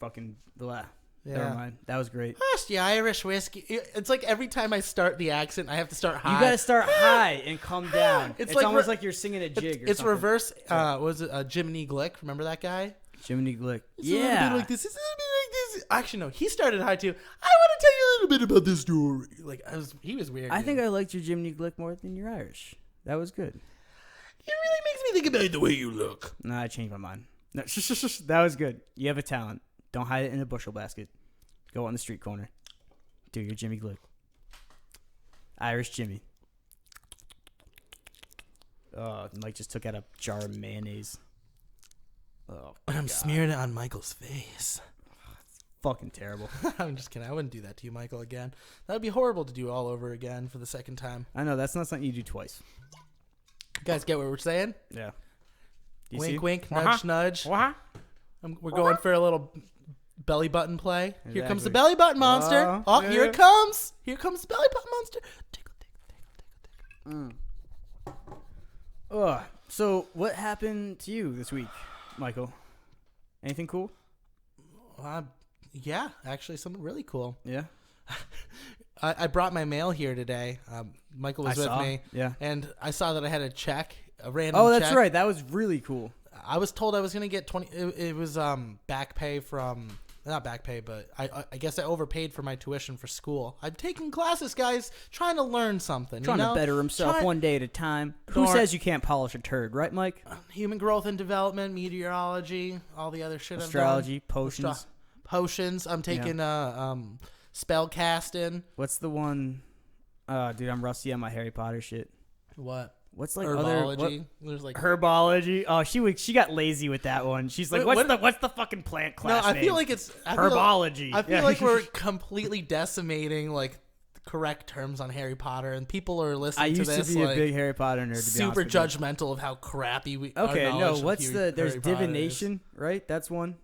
Speaker 1: fucking blah. Never mind. That was great.
Speaker 3: That's the Irish whiskey. It's like every time I start the accent, I have to start high.
Speaker 1: You gotta start high and come down.
Speaker 3: It's
Speaker 1: It's
Speaker 3: like
Speaker 1: almost
Speaker 3: re-
Speaker 1: like you're singing a jig.
Speaker 3: It's
Speaker 1: or something.
Speaker 3: reverse. Was it Jiminy Glick? Remember that guy?
Speaker 1: Jiminy Glick.
Speaker 3: It's a little
Speaker 1: Yeah.
Speaker 3: bit like this. It's a little bit like this. Actually, no. He started high too. I want to tell you a little bit about this story. Like he was weird.
Speaker 1: I
Speaker 3: dude.
Speaker 1: think I liked your Jiminy Glick more than your Irish. That was good.
Speaker 3: It really makes me think about the way you look.
Speaker 1: No, I changed my mind. No, that was good. You have a talent. Don't hide it in a bushel basket. Go on the street corner. Do your Jimmy Glick. Irish Jimmy. Oh, Mike just took out a jar of mayonnaise. Oh,
Speaker 3: And I'm smearing it on Michael's face.
Speaker 1: fucking terrible.
Speaker 3: I'm just kidding. I wouldn't do that to you, Michael, again. That would be horrible to do all over again for the second time.
Speaker 1: I know, that's not something you do twice.
Speaker 3: You guys get what we're saying?
Speaker 1: Yeah. Do you
Speaker 3: Wink,
Speaker 1: see?
Speaker 3: wink,
Speaker 1: Uh-huh.
Speaker 3: nudge, nudge.
Speaker 1: Uh-huh.
Speaker 3: We're going for a little belly button play. Here comes the
Speaker 1: Exactly.
Speaker 3: belly button monster. Oh, here
Speaker 1: yeah.
Speaker 3: it comes. Here comes the belly button monster. Tickle, tickle, tickle, tickle.
Speaker 1: Ugh. So, what happened to you this week, Michael? Anything cool?
Speaker 3: Yeah, actually, something really cool.
Speaker 1: Yeah.
Speaker 3: I brought my mail here today. Michael was with me.
Speaker 1: Yeah.
Speaker 3: And I saw that I had a check, a random
Speaker 1: Oh, that's
Speaker 3: check.
Speaker 1: right. That was really cool.
Speaker 3: I was told I was going to get 20. It was back pay from, not back pay, but I guess I overpaid for my tuition for school. I'm taking classes, guys, trying to learn something.
Speaker 1: Trying
Speaker 3: you know?
Speaker 1: to better himself
Speaker 3: Try-
Speaker 1: one day at a time. Who
Speaker 3: Don't-
Speaker 1: says you can't polish a turd, right, Mike?
Speaker 3: Human growth and development, meteorology, all the other shit
Speaker 1: Astrology,
Speaker 3: I've done.
Speaker 1: potions.
Speaker 3: Potions. I'm taking spell casting.
Speaker 1: What's the one? Dude, I'm rusty on my Harry Potter shit.
Speaker 3: What?
Speaker 1: What's like
Speaker 3: Herbology. There's like
Speaker 1: Herbology. Oh, she got lazy with that one. She's like,
Speaker 3: Wait,
Speaker 1: what's the fucking plant
Speaker 3: no.
Speaker 1: class
Speaker 3: I
Speaker 1: name?
Speaker 3: feel like it's
Speaker 1: Herbology.
Speaker 3: I feel
Speaker 1: Yeah.
Speaker 3: like we're completely decimating like the correct terms on Harry Potter, and people are
Speaker 1: I
Speaker 3: listening to
Speaker 1: used
Speaker 3: this
Speaker 1: to be
Speaker 3: like
Speaker 1: a big Harry Potter nerd. To be
Speaker 3: super
Speaker 1: honest with you.
Speaker 3: judgmental of how crappy we.
Speaker 1: Okay,
Speaker 3: our
Speaker 1: no.
Speaker 3: knowledge of
Speaker 1: What's there's
Speaker 3: Harry Potter is.
Speaker 1: divination, right? That's one.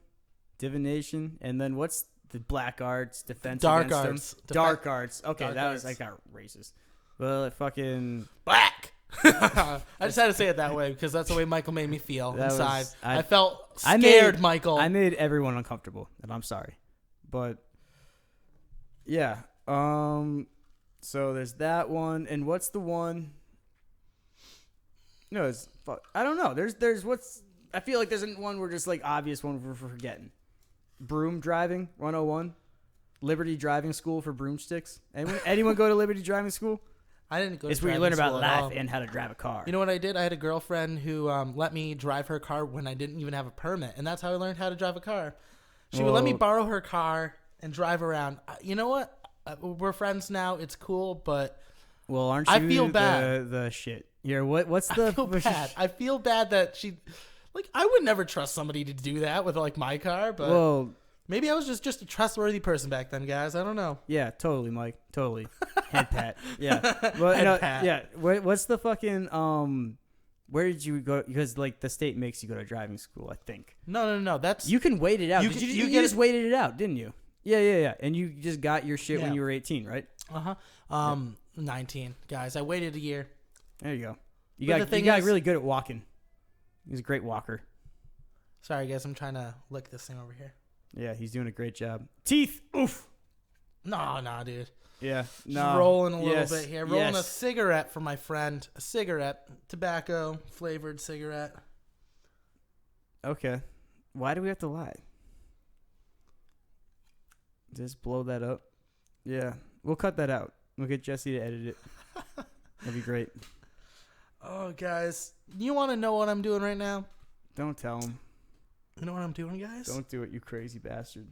Speaker 1: Divination, and then what's the black arts, defense,
Speaker 3: Dark
Speaker 1: against them?
Speaker 3: arts.
Speaker 1: Dark arts. Okay,
Speaker 3: Dark
Speaker 1: that was
Speaker 3: arts.
Speaker 1: I got racist. Well, it fucking
Speaker 3: Black. I just had to say it that way because that's the way Michael made me feel
Speaker 1: That was-
Speaker 3: inside.
Speaker 1: I-
Speaker 3: I felt
Speaker 1: I
Speaker 3: scared,
Speaker 1: made-
Speaker 3: Michael.
Speaker 1: I made everyone uncomfortable, and I'm sorry, but yeah. So there's that one, and what's the one? No, it's I don't know. There's what's I feel like there's one we're just like obvious one we're forgetting. Broom driving 101, Liberty Driving School for broomsticks. Anyone go to Liberty Driving School?
Speaker 3: I didn't go.
Speaker 1: It's
Speaker 3: to
Speaker 1: where you
Speaker 3: driving
Speaker 1: learn about
Speaker 3: school at all.
Speaker 1: life and how to drive a car.
Speaker 3: You know what I did? I had a girlfriend who let me drive her car when I didn't even have a permit, and that's how I learned how to drive a car. She would let me
Speaker 1: Well-
Speaker 3: borrow her car and drive around. You know what? We're friends now. It's cool, but
Speaker 1: Well, aren't you
Speaker 3: I feel bad.
Speaker 1: the shit? Here, what's the
Speaker 3: I feel bad. I feel bad that she, like, I would never trust somebody to do that with like my car, but
Speaker 1: Well,
Speaker 3: maybe I was just a trustworthy person back then, guys. I don't know.
Speaker 1: yeah, totally, Mike. Totally. Head pat. Yeah. Well,
Speaker 3: Head pat.
Speaker 1: Yeah. What's the fucking where did you go? Because like the state makes you go to driving school, I think.
Speaker 3: No. That's
Speaker 1: You can wait it out.
Speaker 3: You
Speaker 1: Did
Speaker 3: can-
Speaker 1: you,
Speaker 3: you
Speaker 1: you
Speaker 3: get
Speaker 1: just
Speaker 3: it-
Speaker 1: waited it out, didn't you? Yeah. And you just got your shit when
Speaker 3: Yeah.
Speaker 1: you were 18, right?
Speaker 3: 19, guys. I waited a year.
Speaker 1: There you go. You
Speaker 3: But the
Speaker 1: got
Speaker 3: thing
Speaker 1: you got
Speaker 3: is-
Speaker 1: really good at walking. He's a great walker.
Speaker 3: Sorry, guys. I'm trying to lick this thing over here.
Speaker 1: Yeah, he's doing a great job. Teeth. Oof.
Speaker 3: No, dude.
Speaker 1: Yeah.
Speaker 3: Just
Speaker 1: No.
Speaker 3: rolling a little
Speaker 1: Yes,
Speaker 3: bit here. Rolling a
Speaker 1: yes.
Speaker 3: cigarette for my friend. A cigarette. Tobacco flavored cigarette.
Speaker 1: Okay. Why do we have to lie? Just blow that up. Yeah. We'll cut that out. We'll get Jesse to edit it. That'd be great.
Speaker 3: Oh, guys. You want to know what I'm doing right now?
Speaker 1: Don't tell him.
Speaker 3: You know what I'm doing, guys?
Speaker 1: Don't do it, you crazy bastard.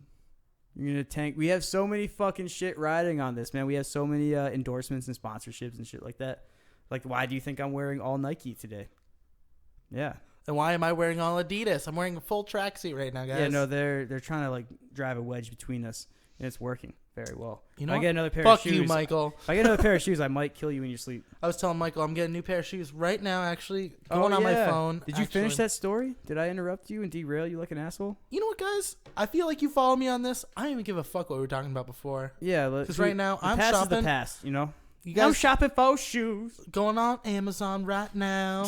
Speaker 1: You're gonna tank. We have so many fucking shit riding on this, man. We have so many endorsements and sponsorships and shit like that. Like, why do you think I'm wearing all Nike today? Yeah.
Speaker 3: And why am I wearing all Adidas? I'm wearing a full tracksuit right now, guys.
Speaker 1: Yeah, no, they're trying to like drive a wedge between us, and it's working very well.
Speaker 3: You know
Speaker 1: if I
Speaker 3: what?
Speaker 1: get another pair
Speaker 3: Fuck
Speaker 1: of shoes.
Speaker 3: you, Michael.
Speaker 1: If I get another pair of shoes, I might kill you in your sleep.
Speaker 3: I was telling Michael I'm getting a new pair of shoes right now, actually. Going on my phone.
Speaker 1: Did you finish
Speaker 3: actually.
Speaker 1: that story? Did I interrupt you and derail you like an asshole?
Speaker 3: You know what, guys? I feel like you follow me on this. I don't even give a fuck what we were talking about before.
Speaker 1: Yeah,
Speaker 3: 'Cause right now,
Speaker 1: the
Speaker 3: I'm
Speaker 1: past is
Speaker 3: shopping.
Speaker 1: the past, you know.
Speaker 3: You
Speaker 1: I'm
Speaker 3: guys
Speaker 1: shopping for shoes.
Speaker 3: going on Amazon right now.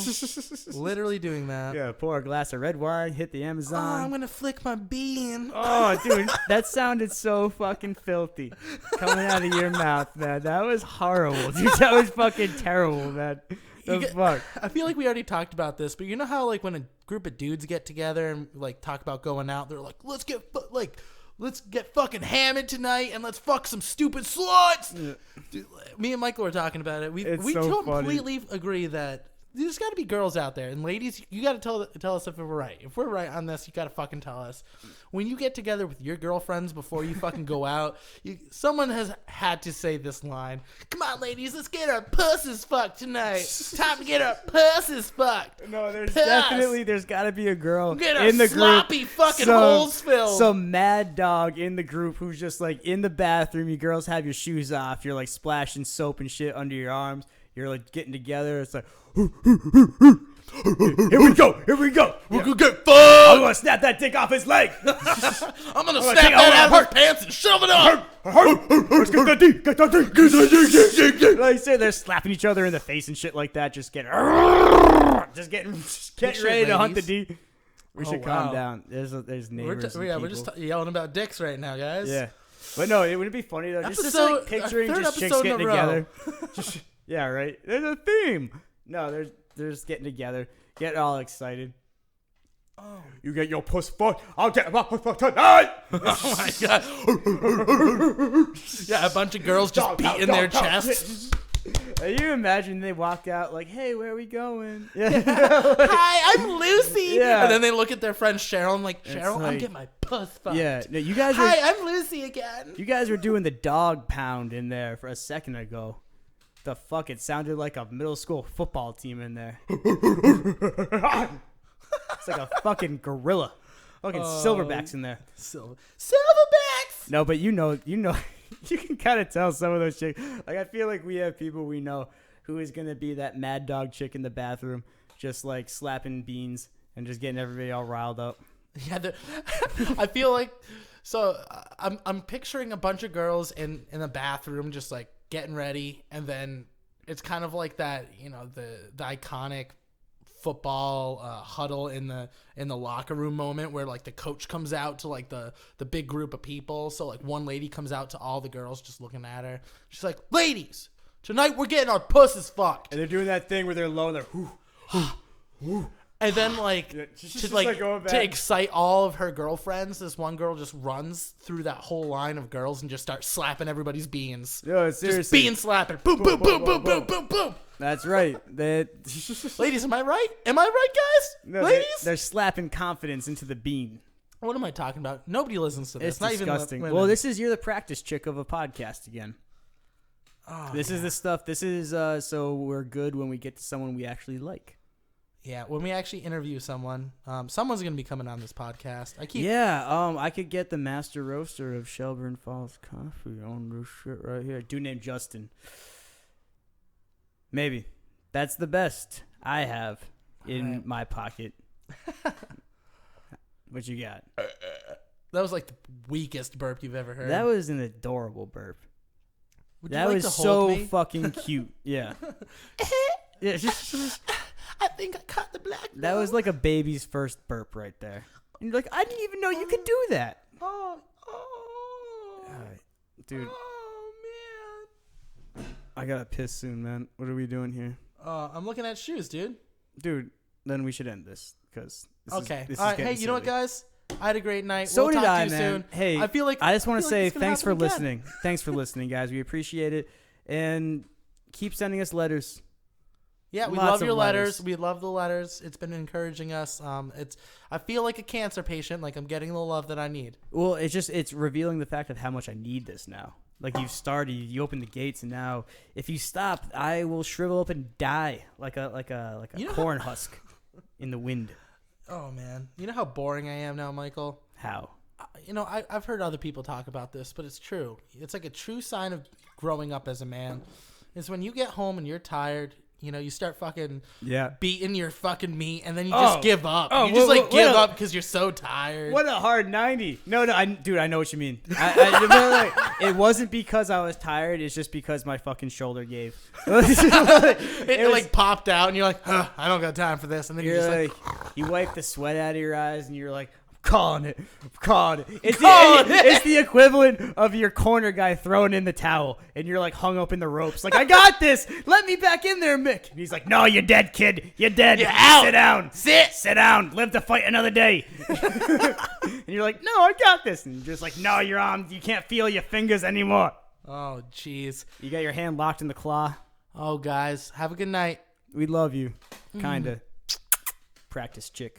Speaker 3: Literally doing that.
Speaker 1: Yeah, pour a glass of red wine, hit the
Speaker 3: Oh, I'm
Speaker 1: Amazon.
Speaker 3: going to flick my bean.
Speaker 1: Oh, dude, that sounded so fucking filthy coming out of your mouth, man. That was horrible, dude. That was fucking terrible, man. The
Speaker 3: You get-
Speaker 1: fuck?
Speaker 3: I feel like we already talked about this, but you know how like when a group of dudes get together and like talk about going out, they're like, let's get fucking hammered tonight and let's fuck some stupid sluts.
Speaker 1: Yeah.
Speaker 3: Dude, me and Michael were talking about it. We
Speaker 1: It's
Speaker 3: we
Speaker 1: so
Speaker 3: completely agree that there's got to be girls out there, and ladies, you got to tell us if we're right. If we're right on this, you got to fucking tell us. When you get together with your girlfriends before you fucking go out, someone has had to say this line. Come on, ladies, let's get our pussies fucked tonight. Time to get our pussies fucked.
Speaker 1: No, there's
Speaker 3: Piss.
Speaker 1: there's got to be a girl
Speaker 3: Get our
Speaker 1: in the group.
Speaker 3: sloppy fucking holes filled.
Speaker 1: Some mad dog in the group who's just like in the bathroom. You girls have your shoes off. You're like splashing soap and shit under your arms. You're like getting together. It's like, here we go. We're gonna get fucked. I'm gonna snap that dick off his leg.
Speaker 3: I'm gonna
Speaker 1: take
Speaker 3: snap
Speaker 1: it
Speaker 3: that
Speaker 1: out
Speaker 3: out of his pants and shove it up.
Speaker 1: Let's get that dick. Get that dick. Get that dick. Like I say, they're slapping each other in the face and shit like that. Just getting
Speaker 3: shit,
Speaker 1: ready to hunt the
Speaker 3: ladies.
Speaker 1: D. We
Speaker 3: Oh,
Speaker 1: should calm
Speaker 3: wow.
Speaker 1: down. There's neighbors.
Speaker 3: We're just yelling about dicks right now, guys.
Speaker 1: Yeah. But no, it wouldn't be funny though. Just
Speaker 3: Episode-
Speaker 1: like picturing
Speaker 3: third
Speaker 1: just chicks
Speaker 3: episode in
Speaker 1: getting
Speaker 3: a row.
Speaker 1: together. Just, yeah, right. There's a theme. No, they're just getting together, getting all excited.
Speaker 3: Oh.
Speaker 1: You get your puss fucked. I'll get my puss fucked tonight.
Speaker 3: Oh my god. Yeah, a bunch of girls just beating their chests.
Speaker 1: You imagine they walk out like, "Hey, where are we going?" Yeah.
Speaker 3: Hi, I'm Lucy.
Speaker 1: Yeah.
Speaker 3: And then they look at their friend Cheryl and like,
Speaker 1: It's
Speaker 3: Cheryl, I'm
Speaker 1: like-
Speaker 3: getting my puss fucked.
Speaker 1: Yeah. No, you guys
Speaker 3: Hi,
Speaker 1: were
Speaker 3: I'm Lucy again.
Speaker 1: you guys were doing the dog pound in there for a second ago. The fuck, it sounded like a middle school football team in there. It's like a fucking gorilla. Fucking silverbacks in there.
Speaker 3: Silverbacks.
Speaker 1: No, but you know, you can kind of tell some of those chicks. Like, I feel like we have people we know who is gonna be that mad dog chick in the bathroom, just like slapping beans and just getting everybody all riled up.
Speaker 3: Yeah, I feel like I'm picturing a bunch of girls in the bathroom just like getting ready, and then it's kind of like that, you know, the iconic football huddle in the locker room moment where like the coach comes out to like the big group of people. So like one lady comes out to all the girls just looking at her. She's like, "Ladies, tonight we're getting our pussies fucked."
Speaker 1: And they're doing that thing where they're low and they're whoo.
Speaker 3: And then, like,
Speaker 1: Yeah,
Speaker 3: to
Speaker 1: just
Speaker 3: like
Speaker 1: like going
Speaker 3: to
Speaker 1: back.
Speaker 3: excite all of her girlfriends, this one girl just runs through that whole line of girls and just starts slapping everybody's beans.
Speaker 1: Yo,
Speaker 3: Just
Speaker 1: seriously.
Speaker 3: bean slapping. Boom, boom, boom, boom, boom, boom, boom.
Speaker 1: That's right.
Speaker 3: Ladies, am I right? Am I right, guys?
Speaker 1: No,
Speaker 3: Ladies?
Speaker 1: they're slapping confidence into the bean.
Speaker 3: What am I talking about? Nobody listens to this.
Speaker 1: It's
Speaker 3: Not
Speaker 1: disgusting.
Speaker 3: even
Speaker 1: Well, you're the practice chick of a podcast again.
Speaker 3: Oh,
Speaker 1: This is the stuff. This is so we're good when we get to someone we actually like.
Speaker 3: Yeah, when we actually interview someone, someone's gonna be coming on this podcast.
Speaker 1: I could get the master roaster of Shelburne Falls Coffee on this shit right here. Dude named Justin. Maybe. That's the best I have in my pocket. What you got?
Speaker 3: That was like the weakest burp you've ever heard.
Speaker 1: That was an adorable burp.
Speaker 3: Would you
Speaker 1: That
Speaker 3: like
Speaker 1: was
Speaker 3: to
Speaker 1: so
Speaker 3: hold me?
Speaker 1: fucking cute. Yeah. Yeah.
Speaker 3: I think I caught the black.
Speaker 1: That was like a baby's first burp right there. And you're like, I didn't even know you could do that.
Speaker 3: Oh,
Speaker 1: Dude,
Speaker 3: oh man.
Speaker 1: I gotta piss soon, man. What are we doing here?
Speaker 3: I'm looking at shoes, dude.
Speaker 1: Dude, then we should end this because
Speaker 3: Okay.
Speaker 1: This
Speaker 3: All
Speaker 1: is
Speaker 3: right. Hey,
Speaker 1: getting
Speaker 3: you know what,
Speaker 1: silly.
Speaker 3: guys? I had a great night.
Speaker 1: So
Speaker 3: we'll
Speaker 1: did
Speaker 3: talk
Speaker 1: I,
Speaker 3: to you
Speaker 1: man.
Speaker 3: soon.
Speaker 1: Hey,
Speaker 3: I feel like
Speaker 1: I just want to say
Speaker 3: this is gonna
Speaker 1: thanks for
Speaker 3: happen again.
Speaker 1: listening. Thanks for listening, guys. We appreciate it, and keep sending us letters.
Speaker 3: Yeah, we
Speaker 1: Lots
Speaker 3: love
Speaker 1: of
Speaker 3: your letters.
Speaker 1: letters.
Speaker 3: We love the letters. It's been encouraging us. I feel like a cancer patient. Like I'm getting the love that I need.
Speaker 1: Well, it's revealing the fact of how much I need this now. Like you've started, you opened the gates, and now if you stop, I will shrivel up and die like a
Speaker 3: You know
Speaker 1: corn husk in the wind.
Speaker 3: Oh man, you know how boring I am now, Michael.
Speaker 1: How?
Speaker 3: I've heard other people talk about this, but it's true. It's like a true sign of growing up as a man. Is when you get home and you're tired. You start fucking
Speaker 1: Yeah.
Speaker 3: beating your fucking meat, and then you
Speaker 1: Oh.
Speaker 3: just give up.
Speaker 1: Oh,
Speaker 3: you just
Speaker 1: what
Speaker 3: give
Speaker 1: a-
Speaker 3: up because you're so tired.
Speaker 1: What a hard 90. No, dude, I know what you mean. Like, it wasn't because I was tired. It's just because my fucking shoulder gave.
Speaker 3: It like popped out, and you're like, huh, I don't got time for this. And then you're
Speaker 1: You're
Speaker 3: just
Speaker 1: like, you wipe the sweat out of your eyes, and you're like, I'm calling it. It's
Speaker 3: calling
Speaker 1: it's the equivalent of your corner guy throwing in the towel, and you're like hung up in the ropes. Like, I got this. Let me back in there, Mick. And he's like, no, you're dead, kid. You're dead.
Speaker 3: You're out.
Speaker 1: Sit down. Sit down. Live to fight another day. And you're like, no, I got this. And you're just like, no, your arms, you can't feel your fingers anymore.
Speaker 3: oh, jeez.
Speaker 1: You got your hand locked in the claw.
Speaker 3: Oh, guys, have a good night.
Speaker 1: We love you. Kinda. Practice chick.